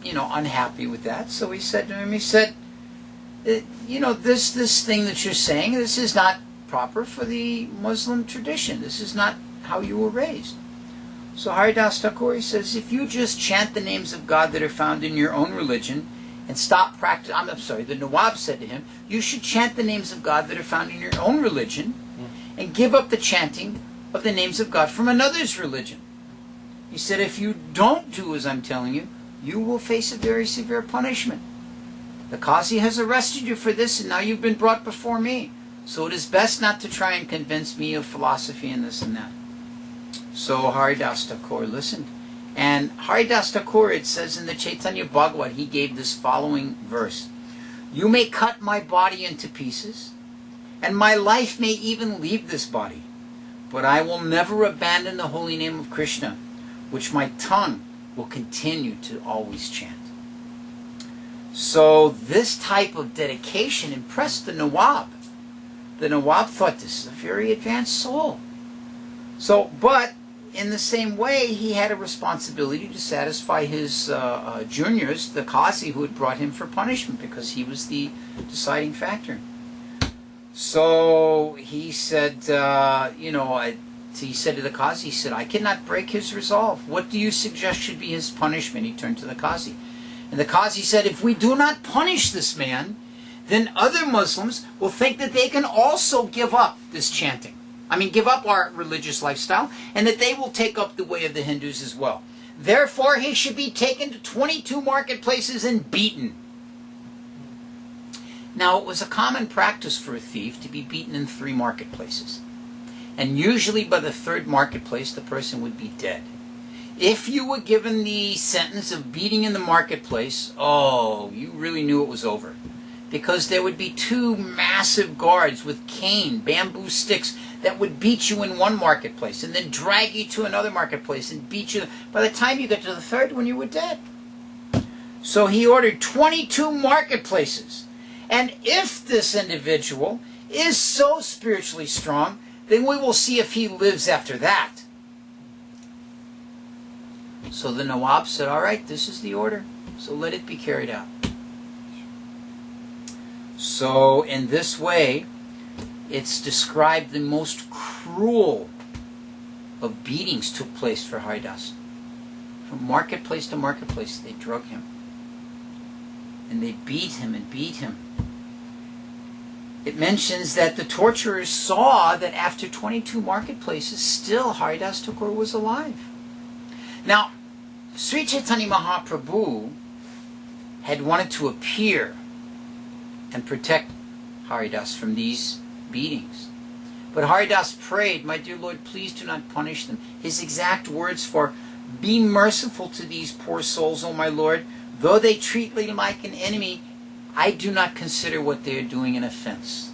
Speaker 1: unhappy with that. So he said to him, he said, this thing that you're saying, this is not proper for the Muslim tradition. This is not how you were raised. So Haridasa Thakura says, if you just chant the names of God that are found in your own religion and stop practicing, the Nawab said to him, you should chant the names of God that are found in your own religion and give up the chanting of the names of God from another's religion. He said, if you don't do as I'm telling you, you will face a very severe punishment. The Qazi has arrested you for this, and now you've been brought before me. So it is best not to try and convince me of philosophy and this and that. So Haridasa Thakura listened. And Haridasa Thakura, it says in the Chaitanya Bhagavat, he gave this following verse. You may cut my body into pieces, and my life may even leave this body, but I will never abandon the holy name of Krishna, which my tongue will continue to always chant. So this type of dedication impressed the Nawab. The Nawab thought, this is a very advanced soul. So, but in the same way, he had a responsibility to satisfy his juniors, the Qazi who had brought him for punishment, because he was the deciding factor. So he said, he said to the Qazi, he said, I cannot break his resolve. What do you suggest should be his punishment? He turned to the Qazi. And the Qazi said, if we do not punish this man, then other Muslims will think that they can also give up this chanting. Give up our religious lifestyle, and that they will take up the way of the Hindus as well. Therefore, he should be taken to 22 marketplaces and beaten. Now, it was a common practice for a thief to be beaten in 3 marketplaces. And usually by the 3rd marketplace, the person would be dead. If you were given the sentence of beating in the marketplace, you really knew it was over. Because there would be 2 massive guards with cane, bamboo sticks, that would beat you in one marketplace and then drag you to another marketplace and beat you. By the time you got to the 3rd one, you were dead. So he ordered 22 marketplaces. And if this individual is so spiritually strong, then we will see if he lives after that. So the Nawab said, all right, this is the order, so let it be carried out. So in this way, it's described the most cruel of beatings took place for Haridasa. From marketplace to marketplace, they drug him. And they beat him and beat him. It mentions that the torturers saw that after 22 marketplaces, still Haridasa Thakura was alive. Now, Sri Chaitanya Mahaprabhu had wanted to appear and protect Haridas from these beatings. But Haridas prayed, my dear Lord, please do not punish them. His exact words for, be merciful to these poor souls, O my Lord. Though they treat me like an enemy, I do not consider what they are doing an offense.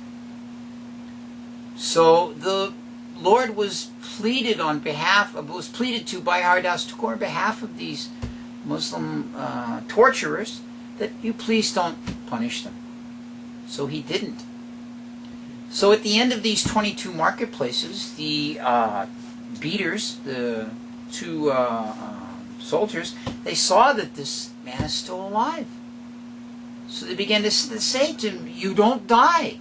Speaker 1: So the Lord was pleaded to by Haridasa Thakura on behalf of these Muslim torturers that you please don't punish them. So he didn't. So at the end of these 22 marketplaces, the beaters, the 2 soldiers, they saw that this man is still alive. So they began to say to him, you don't die.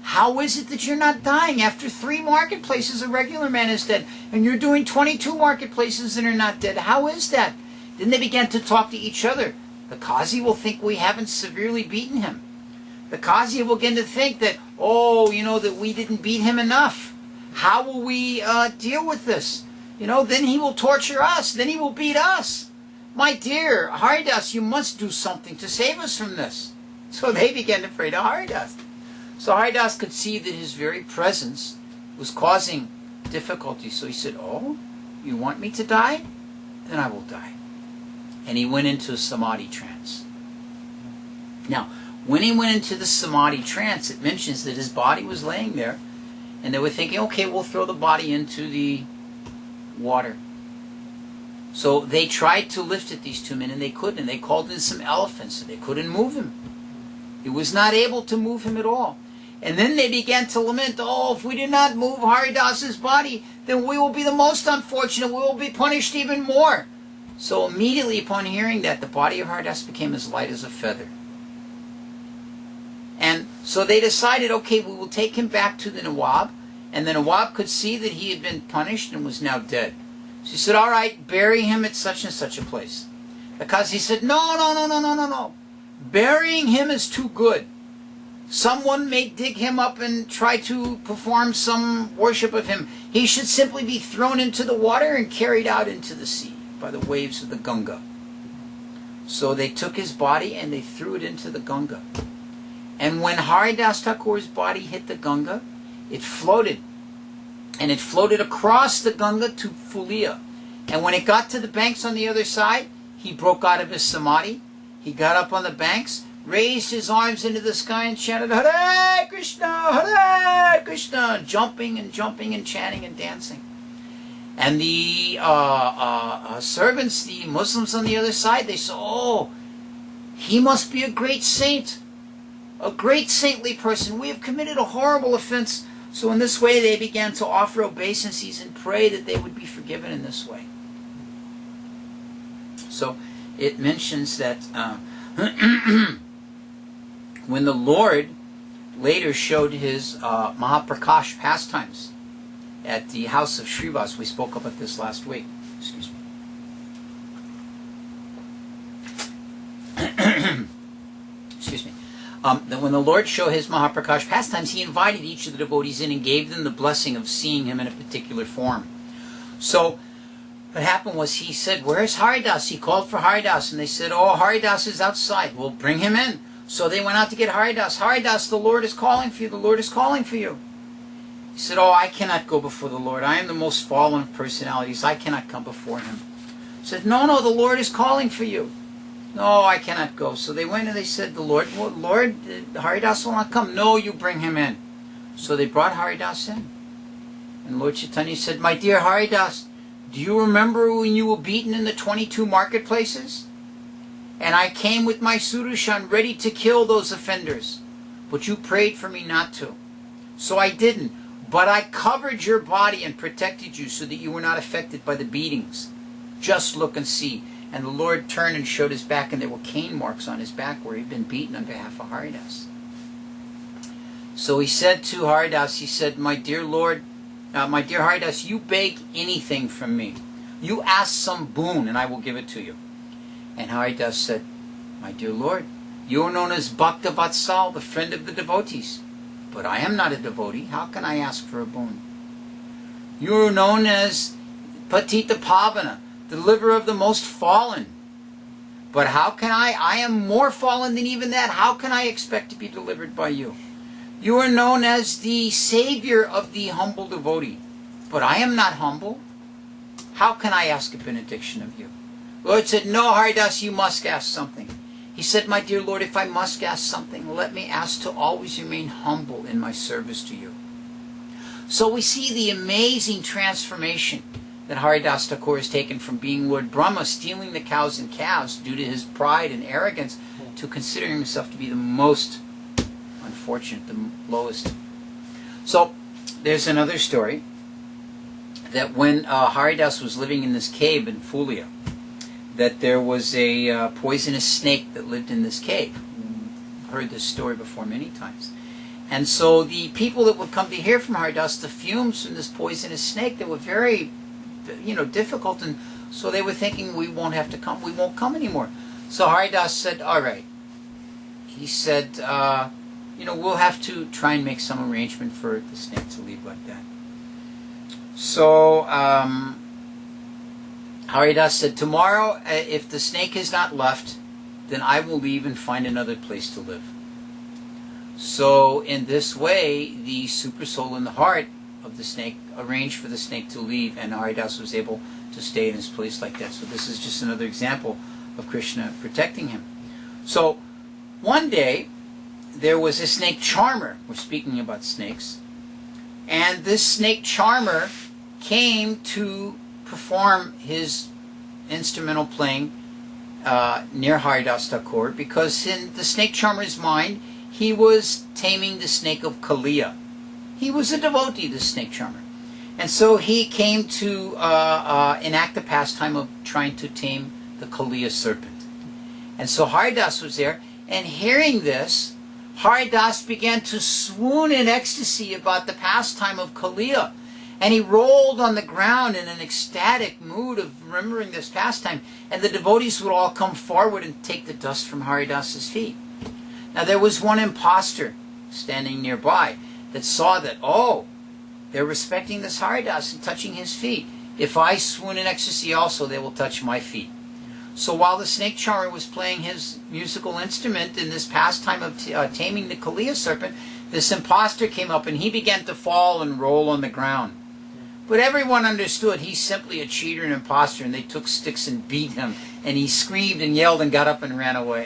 Speaker 1: How is it that you're not dying? After 3 marketplaces, a regular man is dead, and you're doing 22 marketplaces and are not dead. How is that? Then they began to talk to each other. The Kazi will think we haven't severely beaten him. The Kazi will begin to think that, oh, that we didn't beat him enough. How will we deal with this? Then he will torture us. Then he will beat us. My dear Haridas, you must do something to save us from this. So they began to pray to Haridas. So Haridas could see that his very presence was causing difficulty. So he said, oh, you want me to die? Then I will die. And he went into a samadhi trance. Now, when he went into the samadhi trance, it mentions that his body was laying there, and they were thinking, okay, we'll throw the body into the water. So they tried to lift it, these two men, and they couldn't. And they called in some elephants, and they couldn't move him. He was not able to move him at all. And then they began to lament, oh, if we did not move Haridas's body, then we will be the most unfortunate. We will be punished even more. So immediately upon hearing that, the body of Haridas became as light as a feather. And so they decided, okay, we will take him back to the Nawab. And the Nawab could see that he had been punished and was now dead. So he said, all right, bury him at such and such a place. The Qazi said, no. Burying him is too good. Someone may dig him up and try to perform some worship of him. He should simply be thrown into the water and carried out into the sea by the waves of the Ganga. So they took his body and they threw it into the Ganga. And when Haridasa Thakur's body hit the Ganga, it floated. And it floated across the Ganga to Fulia. And when it got to the banks on the other side, he broke out of his samadhi. He got up on the banks, raised his arms into the sky and chanted, Hare Krishna, jumping and chanting and dancing. And the servants, the Muslims on the other side, they said, oh, he must be a great saint, a great saintly person. We have committed a horrible offense. So in this way they began to offer obeisances and pray that they would be forgiven in this way. So it mentions that when the Lord later showed his Mahaprakash pastimes at the house of Srivas, we spoke about this last week. Excuse me. Excuse me. That when the Lord showed his Mahaprakash pastimes, he invited each of the devotees in and gave them the blessing of seeing him in a particular form. So what happened was he said, where's Haridas? He called for Haridas, and they said, oh, Haridas is outside. We'll bring him in. So they went out to get Haridas. Haridas, the Lord is calling for you. The Lord is calling for you. He said, oh, I cannot go before the Lord. I am the most fallen of personalities. I cannot come before him. He said, no, the Lord is calling for you. No, I cannot go. So they went and they said, Lord, Haridas will not come. No, you bring him in. So they brought Haridas in. And Lord Chaitanya said, my dear Haridas, do you remember when you were beaten in the 22 marketplaces? And I came with my Surushan ready to kill those offenders. But you prayed for me not to. So I didn't. But I covered your body and protected you so that you were not affected by the beatings. Just look and see. And the Lord turned and showed his back, and there were cane marks on his back where he'd been beaten on behalf of Haridas. So he said to Haridas, he said, my dear Haridas, you beg anything from me. You ask some boon, and I will give it to you. And Haridas said, my dear Lord, you are known as Bhakta Vatsal, the friend of the devotees. But I am not a devotee. How can I ask for a boon? You are known as Patita Pavana, deliverer of the most fallen. But how can I am more fallen than even that. How can I expect to be delivered by you? You are known as the savior of the humble devotee. But I am not humble. How can I ask a benediction of you? Lord said, no, Haridas, you must ask something. He said, my dear Lord, if I must ask something, let me ask to always remain humble in my service to you. So we see the amazing transformation that Haridasa Thakur has taken from being Lord Brahma, stealing the cows and calves due to his pride and arrogance, to considering himself to be the most unfortunate, the lowest. So there's another story that when Haridas was living in this cave in Fulia, that there was a poisonous snake that lived in this cave. I've heard this story before many times. And so the people that would come to hear from Haridas, the fumes from this poisonous snake, they were very difficult, and So they were thinking, we won't have to come, we won't come anymore. So Haridasa said, all right. He said, we'll have to try and make some arrangement for the snake to leave like that. So Haridasa said, tomorrow, if the snake has not left, then I will leave and find another place to live. So in this way, the super soul in the heart of the snake arranged for the snake to leave, and Haridasa was able to stay in his place like that. So this is just another example of Krishna protecting him. So one day, there was a snake charmer. We're speaking about snakes. And this snake charmer came to perform his instrumental playing near Haridasa Thakura, because in the snake charmer's mind, he was taming the snake of Kaliya. He was a devotee, the snake charmer. And so he came to enact the pastime of trying to tame the Kaliya serpent. And so Haridasa was there, and hearing this, Haridasa began to swoon in ecstasy about the pastime of Kaliya. And he rolled on the ground in an ecstatic mood of remembering this pastime. And the devotees would all come forward and take the dust from Haridasa's feet. Now there was one impostor standing nearby that saw that, oh, they're respecting this Haridasa and touching his feet. If I swoon in ecstasy also, they will touch my feet. So while the snake charmer was playing his musical instrument in this pastime of taming the Kaliya serpent, this impostor came up and he began to fall and roll on the ground. But everyone understood he's simply a cheater and impostor, and they took sticks and beat him, and he screamed and yelled and got up and ran away.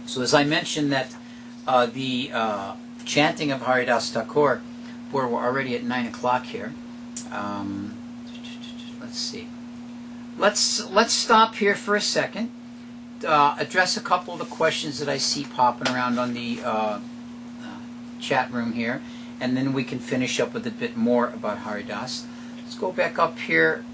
Speaker 1: So as I mentioned that the chanting of Haridasa Thakura, we're already at 9 o'clock here. Let's see. Let's stop here for a second. Address a couple of the questions that I see popping around on the chat room here, and then we can finish up with a bit more about Haridasa. Let's go back up here.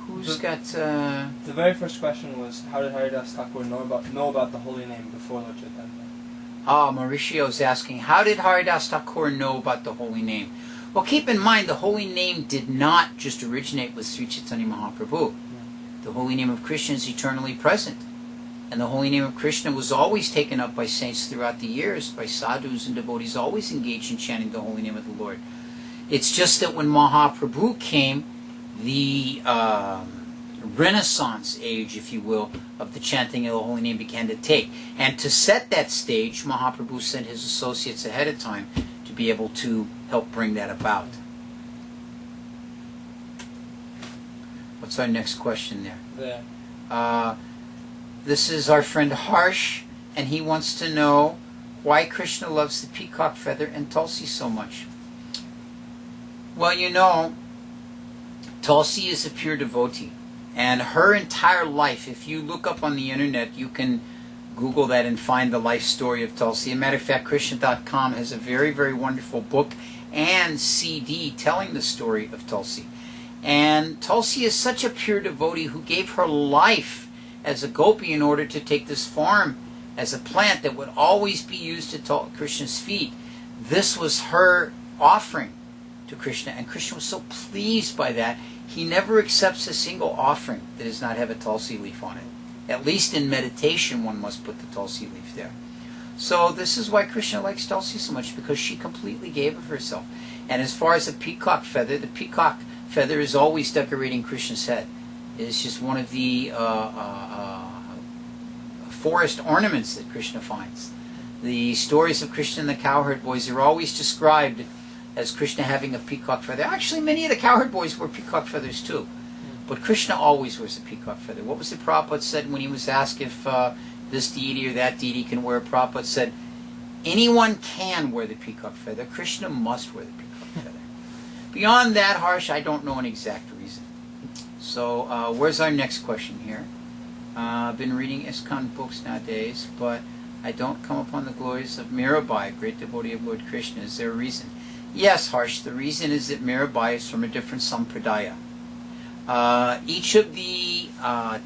Speaker 1: Who's got...
Speaker 2: The very first question was, how did Haridasa Thakura know about the holy name before Lord Chaitanya?
Speaker 1: Mauricio's asking, how did Haridasa Thakura know about the holy name? Well, keep in mind, the holy name did not just originate with Sri Chaitanya Mahaprabhu. The holy name of Krishna is eternally present. And the holy name of Krishna was always taken up by saints throughout the years, by sadhus and devotees always engaged in chanting the holy name of the Lord. It's just that when Mahaprabhu came, the Renaissance age, if you will, of the chanting of the holy name began to take. And to set that stage, Mahaprabhu sent his associates ahead of time to be able to help bring that about. What's our next question there?
Speaker 2: There.
Speaker 1: This is our friend Harsh, and he wants to know why Krishna loves the peacock feather and Tulsi so much. Well, you know, Tulsi is a pure devotee, and her entire life, if you look up on the internet, you can Google that and find the life story of Tulsi. As a matter of fact, Krishna.com has a very, very wonderful book and CD telling the story of Tulsi. And Tulsi is such a pure devotee who gave her life as a gopi in order to take this form as a plant that would always be used at Krishna's feet. This was her offering to Krishna, and Krishna was so pleased by that, he never accepts a single offering that does not have a Tulsi leaf on it. At least in meditation, one must put the Tulsi leaf there. So this is why Krishna likes Tulsi so much, because she completely gave of herself. And as far as the peacock feather is always decorating Krishna's head. It is just one of the forest ornaments that Krishna finds. The stories of Krishna and the cowherd boys are always described as Krishna having a peacock feather. Actually, many of the cowherd boys wear peacock feathers too. But Krishna always wears a peacock feather. What was it Prabhupada said when he was asked if this deity or that deity can wear a? Prabhupada said, anyone can wear the peacock feather. Krishna must wear the peacock feather. Beyond that, Harsh, I don't know an exact reason. So, where's our next question here? I've been reading ISKCON books nowadays, but I don't come upon the glories of Mirabai, great devotee of Lord Krishna. Is there a reason? Yes, Harsh, the reason is that Mirabai is from a different sampradaya. Each of the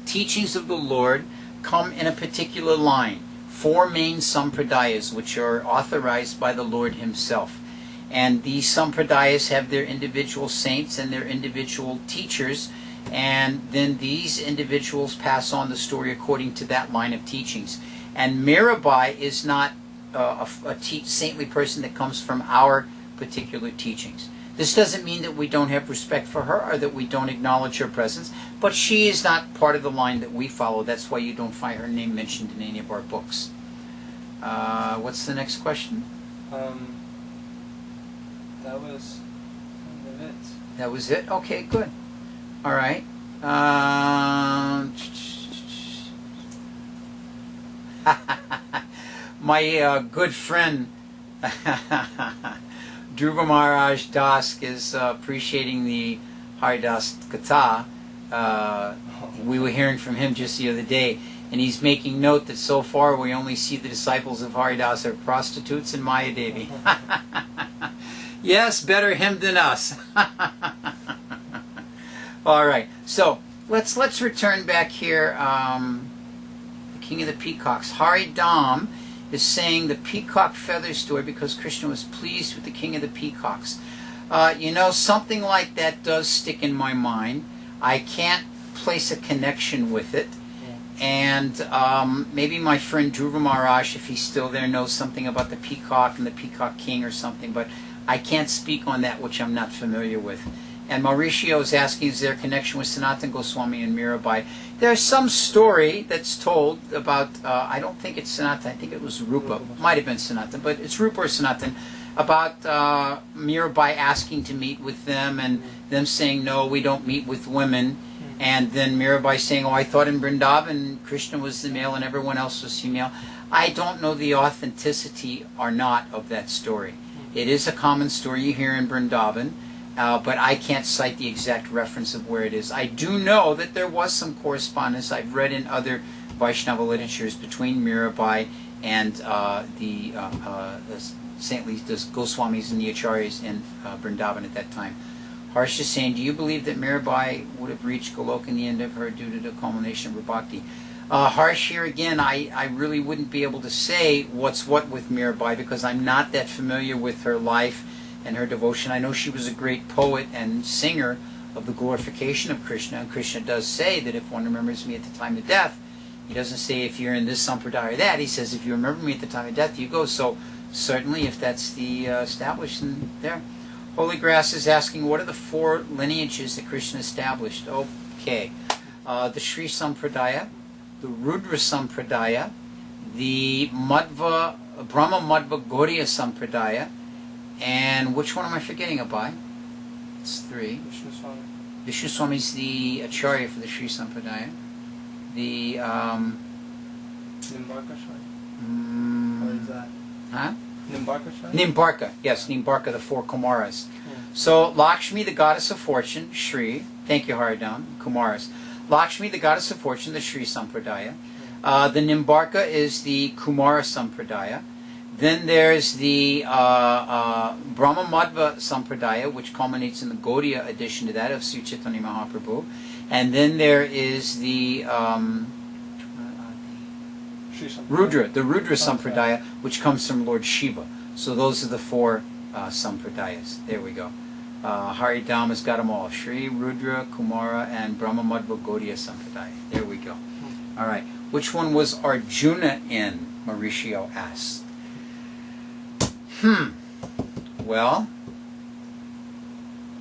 Speaker 1: teachings of the Lord come in a particular line. 4 main sampradayas, which are authorized by the Lord himself. And these sampradayas have their individual saints and their individual teachers, and then these individuals pass on the story according to that line of teachings. And Mirabai is not a saintly person that comes from our particular teachings. This doesn't mean that we don't have respect for her or that we don't acknowledge her presence, but she is not part of the line that we follow. That's why you don't find her name mentioned in any of our books. What's the next question?
Speaker 2: That was it.
Speaker 1: That was it? Okay, good. All right. My good friend Dhruva Maharaj Das is appreciating the Haridasa Katha. We were hearing from him just the other day, and he's making note that so far we only see the disciples of Haridas are prostitutes and Maya Devi. Yes, better him than us. All right, so let's return back here. The King of the Peacocks, Haridam, is saying the peacock feather story because Krishna was pleased with the King of the Peacocks. You know, something like that does stick in my mind. I can't place a connection with it. And maybe my friend Dhruva Maharaj, if he's still there, knows something about the peacock and the peacock king or something, but I can't speak on that which I'm not familiar with. And Mauricio is asking, is there a connection with Sanatana Goswami and Mirabai? There's some story that's told about, I don't think it's Sanatana, I think it was Rupa. Might have been Sanatana, but it's Rupa or Sanatana, about Mirabai asking to meet with them and them saying, no, we don't meet with women. And then Mirabai saying, oh, I thought in Vrindavan Krishna was the male and everyone else was female. I don't know the authenticity or not of that story. It is a common story you hear in Vrindavan, but I can't cite the exact reference of where it is. I do know that there was some correspondence I've read in other Vaisnava literatures between Mirabai and the saintly Goswamis and the Acharyas in Vrindavan at that time. Harsh is saying, do you believe that Mirabai would have reached Golok in the end of her due to the culmination of her bhakti? Harsh, here again, I really wouldn't be able to say what's what with Mirabai because I'm not that familiar with her life and her devotion. I know she was a great poet and singer of the glorification of Krishna, and Krishna does say that if one remembers me at the time of death, he doesn't say if you're in this sampradaya or that, he says if you remember me at the time of death, you go. So certainly if that's the established, then there. Holy Grass is asking, what are the 4 lineages that Krishna established? Okay. The Sri Sampradaya, the Rudra Sampradaya, the Brahma Madhva Gaudiya Sampradaya, and which one am I forgetting about? It's 3.
Speaker 2: Vishnu Swami.
Speaker 1: Vishnu Swami is the Acharya for the Sri Sampradaya. The
Speaker 2: Nimbarka Swami. What is that?
Speaker 1: Huh?
Speaker 2: Nimbarka?
Speaker 1: Nimbarka, yes, Nimbarka, the 4 Kumaras. So, Lakshmi, the goddess of fortune, Shri, thank you, Haridam, Kumaras. Lakshmi, the goddess of fortune, the Sri Sampradaya. The Nimbarka is the Kumara Sampradaya. Then there's the Brahma Madhva Sampradaya, which culminates in the Gaudiya edition to that of Sri Chaitanya Mahaprabhu. And then there is the Rudra, the Rudra Sampradaya, which comes from Lord Shiva. So those are the 4 Sampradayas. There we go. Haridam has got them all. Shri, Rudra, Kumara, and Brahma Madhva Gaudiya Sampradaya. There we go. All right. Which one was Arjuna in? Mauricio asks. Well,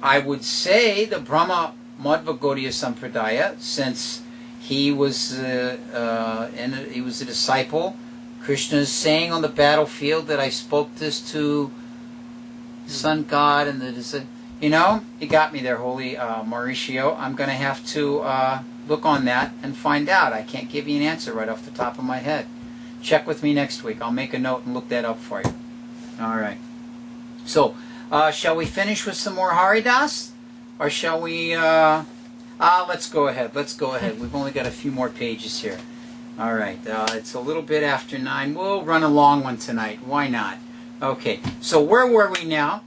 Speaker 1: I would say the Brahma Madhva Gaudiya Sampradaya, since he was he was a disciple. Krishna is saying on the battlefield that I spoke this to Sun God, and that you know, you got me there, Holy Mauricio. I'm going to have to look on that and find out. I can't give you an answer right off the top of my head. Check with me next week. I'll make a note and look that up for you. All right. So, shall we finish with some more Haridas, or shall we? Let's go ahead. Let's go ahead. We've only got a few more pages here. All right. It's a little bit after 9. We'll run a long one tonight. Why not? Okay. So where were we now?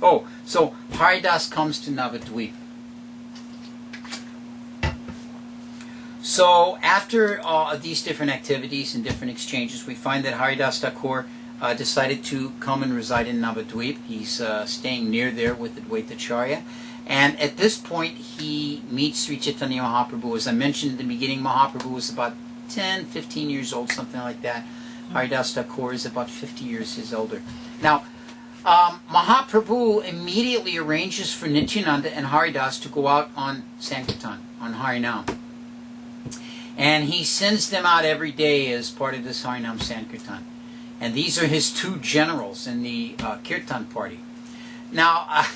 Speaker 1: Oh, so Haridas comes to Navadvip. So after these different activities and different exchanges, we find that Haridasa Thakur decided to come and reside in Navadvip. He's staying near there with Advaitacharya. And at this point, he meets Sri Chaitanya Mahaprabhu. As I mentioned in the beginning, Mahaprabhu was about 10, 15 years old, something like that. Haridasa Thakur is about 50 years his older. Now, Mahaprabhu immediately arranges for Nityananda and Haridas to go out on Sankirtan, on Harinam. And he sends them out every day as part of this Harinam Sankirtan. And these are his two generals in the Kirtan party. Now,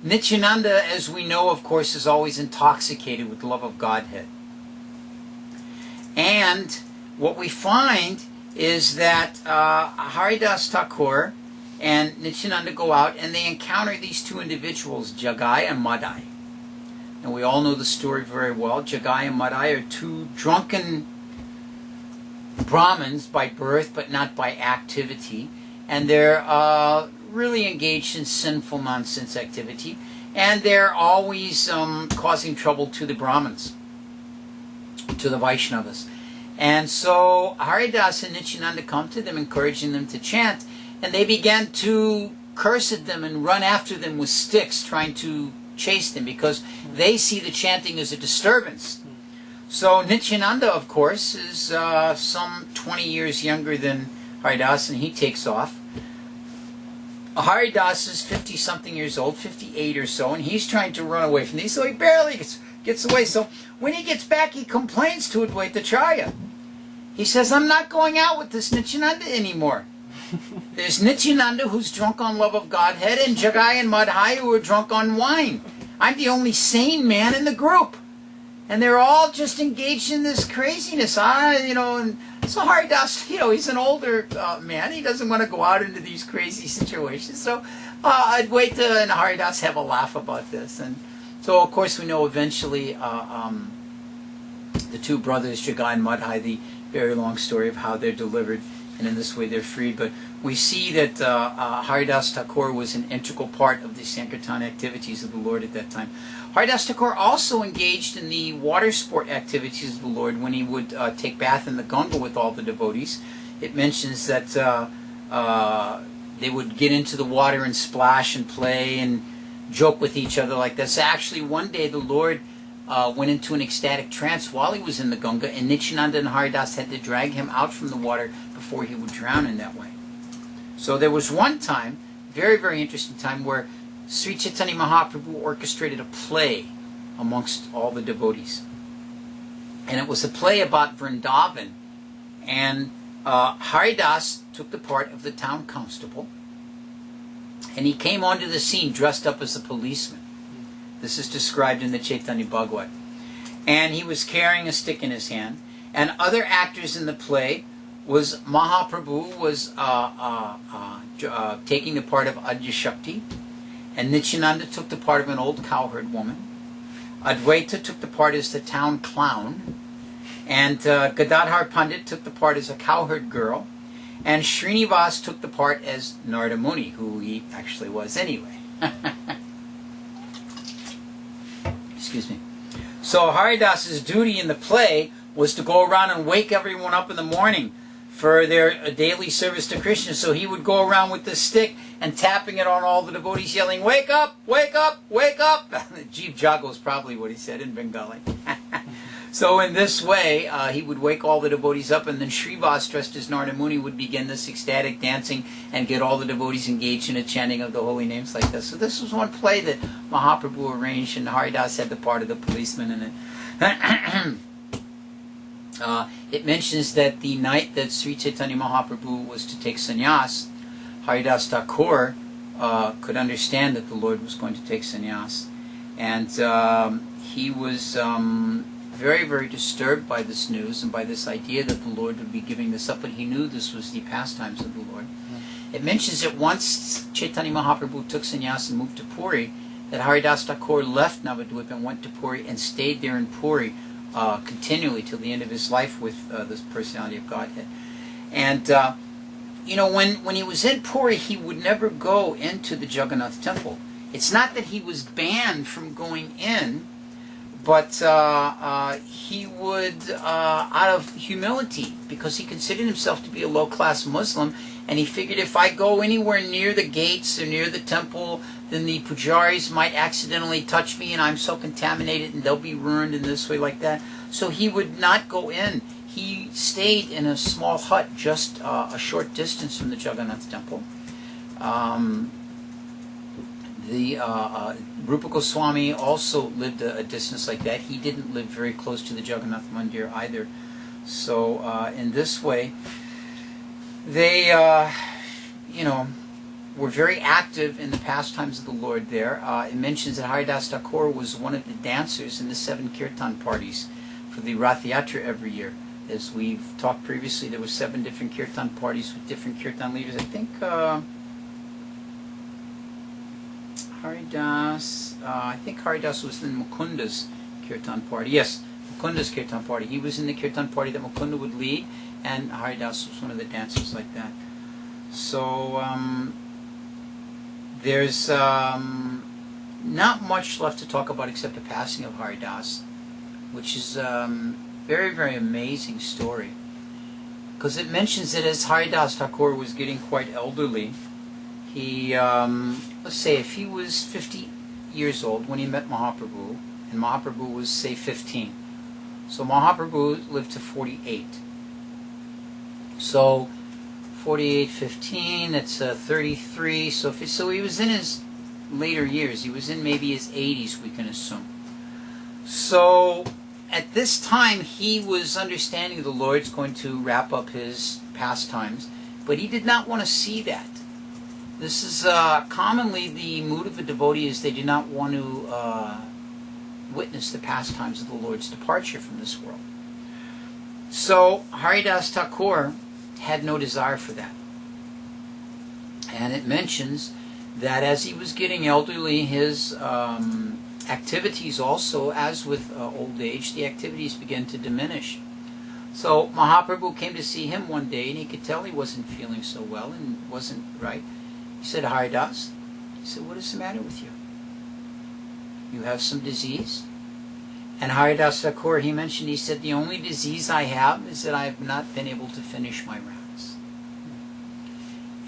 Speaker 1: Nityananda, as we know, of course, is always intoxicated with the love of Godhead. And what we find is that Haridas Thakur and Nityananda go out and they encounter these two individuals, Jagai and Madai. And we all know the story very well. Jagai and Madai are two drunken Brahmins by birth, but not by activity. And they're really engaged in sinful nonsense activity. And they're always causing trouble to the Brahmins, to the Vaishnavas. And so Haridas and Nityananda come to them, encouraging them to chant. And they began to curse at them and run after them with sticks, trying to chase them, because they see the chanting as a disturbance. So Nityananda, of course, is some 20 years younger than Haridas, and he takes off. Haridas is 50-something years old, 58 or so, and he's trying to run away from these, so he barely gets away. So when he gets back, he complains to Advaitacharya. He says, I'm not going out with this Nityananda anymore. There's Nityananda, who's drunk on love of Godhead, and Jagai and Madhai, who are drunk on wine. I'm the only sane man in the group. And they're all just engaged in this craziness. And so Haridas, he's an older man. He doesn't want to go out into these crazy situations. So Advaita and Haridas have a laugh about this. And so, of course, we know eventually the two brothers, Jagai and Madhai, the very long story of how they're delivered. And in this way they're freed. But we see that Haridasa Thakur was an integral part of the Sankirtan activities of the Lord at that time. Haridasa Thakur also engaged in the water sport activities of the Lord when he would take bath in the Ganga with all the devotees. It mentions that they would get into the water and splash and play and joke with each other like this. Actually, one day the Lord went into an ecstatic trance while he was in the Ganga, and Nityananda and Haridas had to drag him out from the water before he would drown in that way. So there was one time, very, very interesting time, where Sri Chaitanya Mahaprabhu orchestrated a play amongst all the devotees. And it was a play about Vrindavan. And Haridas took the part of the town constable. And he came onto the scene dressed up as a policeman. This is described in the Chaitanya Bhagavat. And he was carrying a stick in his hand. And other actors in the play was Mahaprabhu was taking the part of Adyashakti, and Nityananda took the part of an old cowherd woman. Advaita took the part as the town clown, and Gadadhar Pandit took the part as a cowherd girl, and Srinivas took the part as Narada Muni, who he actually was anyway. Excuse me. So Haridas's duty in the play was to go around and wake everyone up in the morning for their daily service to Krishna. So he would go around with the stick and tapping it on all the devotees, yelling, "Wake up! Wake up! Wake up!" Jeev Jago is probably what he said in Bengali. So in this way, he would wake all the devotees up, and then Srivas, dressed as Narada Muni, would begin this ecstatic dancing and get all the devotees engaged in a chanting of the holy names like this. So this was one play that Mahaprabhu arranged, and Haridas had the part of the policeman in it. It mentions that the night that Sri Chaitanya Mahaprabhu was to take sannyas, Haridasa Thakur could understand that the Lord was going to take sannyas. And he was very, very disturbed by this news and by this idea that the Lord would be giving this up, but he knew this was the pastimes of the Lord. It mentions that once Chaitanya Mahaprabhu took sannyas and moved to Puri, that Haridasa Thakur left Navadvip and went to Puri and stayed there in Puri continually till the end of his life with this personality of Godhead. And when he was in Puri, he would never go into the Jagannath temple. It's not that he was banned from going in, But he would, out of humility, because he considered himself to be a low-class Muslim, and he figured if I go anywhere near the gates or near the temple, then the pujaris might accidentally touch me, and I'm so contaminated, and they'll be ruined in this way like that. So he would not go in. He stayed in a small hut just a short distance from the Jagannath temple. Rupa Goswami also lived a distance like that. He didn't live very close to the Jagannath Mandir either. So in this way, they, were very active in the pastimes of the Lord there. It mentions that Haridasa Thakura was one of the dancers in the 7 kirtan parties for the Rath Yatra every year. As we've talked previously, there were 7 different kirtan parties with different kirtan leaders. I think Haridas was in Mukunda's kirtan party. Yes, Mukunda's kirtan party. He was in the kirtan party that Mukunda would lead, and Haridas was one of the dancers like that. So there's not much left to talk about except the passing of Haridas, which is very, very amazing story. Because it mentions that as Haridasa Thakura was getting quite elderly, he, let's say if he was 50 years old when he met Mahaprabhu, and Mahaprabhu was, say, 15. So Mahaprabhu lived to 48. So 48, 15, that's 33. So he was in his later years. He was in maybe his 80s, we can assume. So at this time, he was understanding the Lord's going to wrap up his pastimes, but he did not want to see that. This is commonly the mood of a devotee, is they do not want to witness the pastimes of the Lord's departure from this world. So Haridasa Thakura had no desire for that. And it mentions that as he was getting elderly, his activities also, as with old age, the activities began to diminish. So Mahaprabhu came to see him one day, and he could tell he wasn't feeling so well and wasn't right. He said, Haridas, he said, what is the matter with you? You have some disease? And Haridasa Thakura, he mentioned, he said, the only disease I have is that I have not been able to finish my rounds.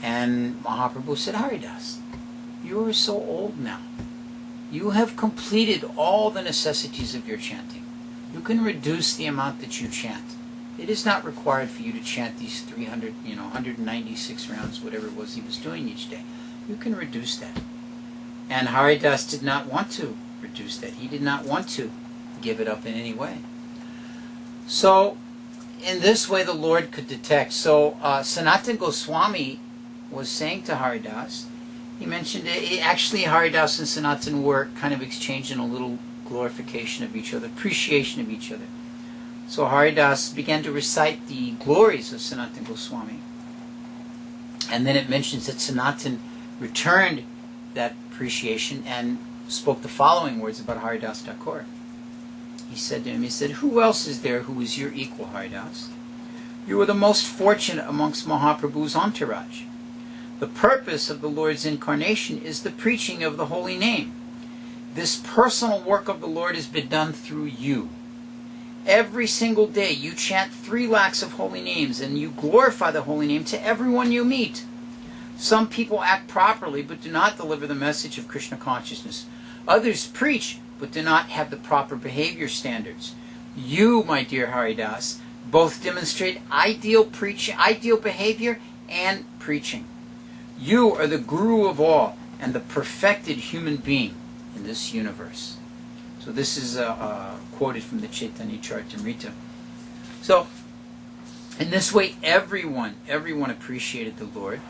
Speaker 1: And Mahaprabhu said, Haridas, you are so old now. You have completed all the necessities of your chanting. You can reduce the amount that you chant. It is not required for you to chant these 300, 196 rounds, whatever it was he was doing each day. You can reduce that. And Haridas did not want to reduce that. He did not want to give it up in any way. So, in this way, the Lord could detect. So, Sanatana Goswami was saying to Haridas, he mentioned actually Haridas and Sanatana were kind of exchanging a little glorification of each other, appreciation of each other. So Haridas began to recite the glories of Sanatana Goswami. And then it mentions that Sanatana returned that appreciation and spoke the following words about Haridasa Thakura. He said to him, he said, who else is there who is your equal, Haridas? You are the most fortunate amongst Mahaprabhu's entourage. The purpose of the Lord's incarnation is the preaching of the Holy Name. This personal work of the Lord has been done through you. Every single day you chant 3 lakhs of holy names and you glorify the holy name to everyone you meet. Some people act properly but do not deliver the message of Krishna consciousness. Others preach but do not have the proper behavior standards. You, my dear Haridas, both demonstrate ideal behavior and preaching. You are the guru of all and the perfected human being in this universe. So this is quoted from the Chaitanya Charitamrita. So, in this way, everyone appreciated the Lord.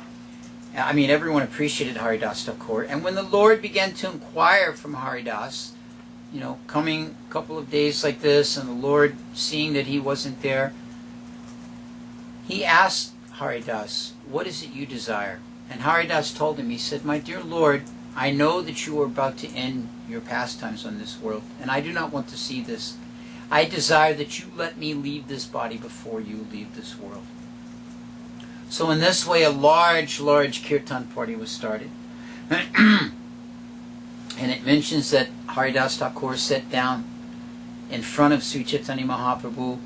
Speaker 1: Everyone appreciated Haridasa Thakura. And when the Lord began to inquire from Haridas, coming a couple of days like this, and the Lord seeing that he wasn't there, he asked Haridas, what is it you desire? And Haridas told him, he said, my dear Lord, I know that you are about to end your pastimes on this world, and I do not want to see this. I desire that you let me leave this body before you leave this world. So in this way, a large kirtan party was started. And it mentions that Haridasa Thakura sat down in front of Sri Chaitanya Mahaprabhu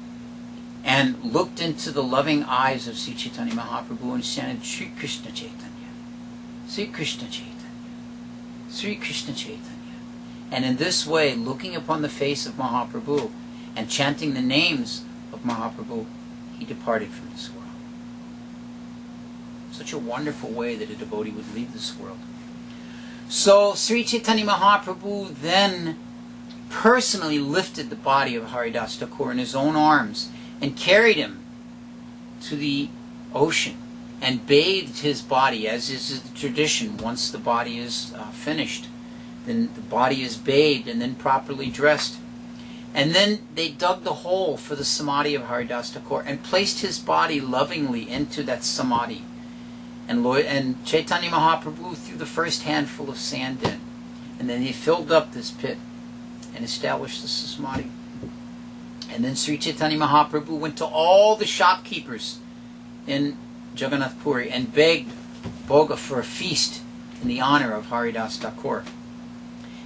Speaker 1: and looked into the loving eyes of Sri Chaitanya Mahaprabhu and chanted Sri Krishna Chaitanya, Sri Krishna Chaitanya, Sri Krishna Chaitanya. And in this way, looking upon the face of Mahaprabhu and chanting the names of Mahaprabhu, he departed from this world. Such a wonderful way that a devotee would leave this world. So Sri Chaitanya Mahaprabhu then personally lifted the body of Haridasa Thakura in his own arms and carried him to the ocean and bathed his body, as is the tradition. Once the body is finished, then the body is bathed and then properly dressed. And then they dug the hole for the samadhi of Haridasa Thakura and placed his body lovingly into that samadhi. And Chaitanya Mahaprabhu threw the first handful of sand in. And then he filled up this pit and established the samadhi. And then Sri Chaitanya Mahaprabhu went to all the shopkeepers in Jagannath Puri and begged Bhoga for a feast in the honor of Haridasa Thakura.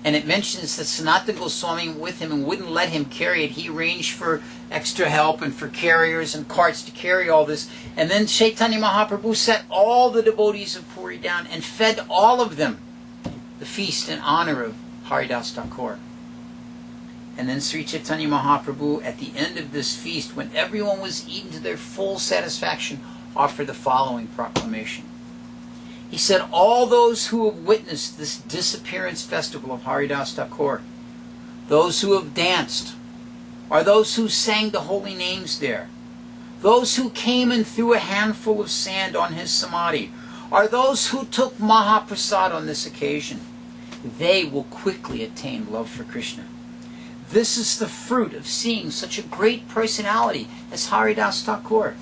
Speaker 1: And it mentions that Sanatana Goswami went with him and wouldn't let him carry it. He arranged for extra help and for carriers and carts to carry all this. And then Chaitanya Mahaprabhu set all the devotees of Puri down and fed all of them the feast in honor of Haridasa Thakura. And then Sri Chaitanya Mahaprabhu, at the end of this feast, when everyone was eaten to their full satisfaction, offered the following proclamation. He said, all those who have witnessed this disappearance festival of Haridasa Thakura, those who have danced, or those who sang the holy names there, those who came and threw a handful of sand on his samadhi, or those who took Mahaprasad on this occasion, they will quickly attain love for Krishna. This is the fruit of seeing such a great personality as Haridasa Thakura.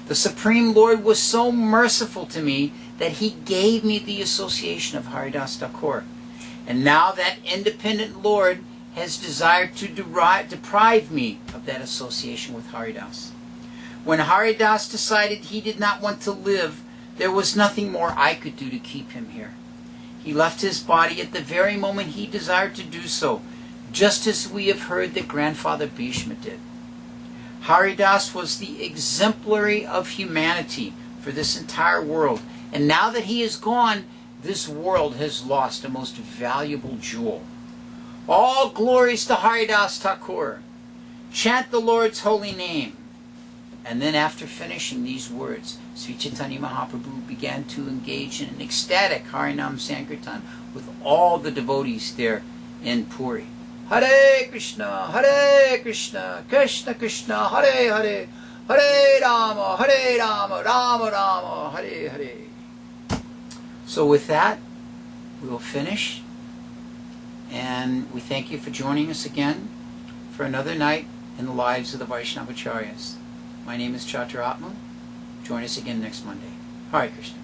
Speaker 1: The Supreme Lord was so merciful to me that he gave me the association of Haridasa Thakura. And now that independent Lord has desired to deprive me of that association with Haridas. When Haridas decided he did not want to live, there was nothing more I could do to keep him here. He left his body at the very moment he desired to do so, just as we have heard that Grandfather Bhishma did. Haridas was the exemplary of humanity for this entire world. And now that he is gone, this world has lost a most valuable jewel. All glories to Haridasa Thakura. Chant the Lord's holy name. And then after finishing these words, Sri Chaitanya Mahaprabhu began to engage in an ecstatic Harinam Sankirtan with all the devotees there in Puri. Hare Krishna, Krishna Krishna, Hare Hare, Hare Rama, Rama Rama, Hare Hare. So with that, we will finish. And we thank you for joining us again for another night in the lives of the Vaishnava Acharyas. My name is Chaturatma. Join us again next Monday. Hare Krishna.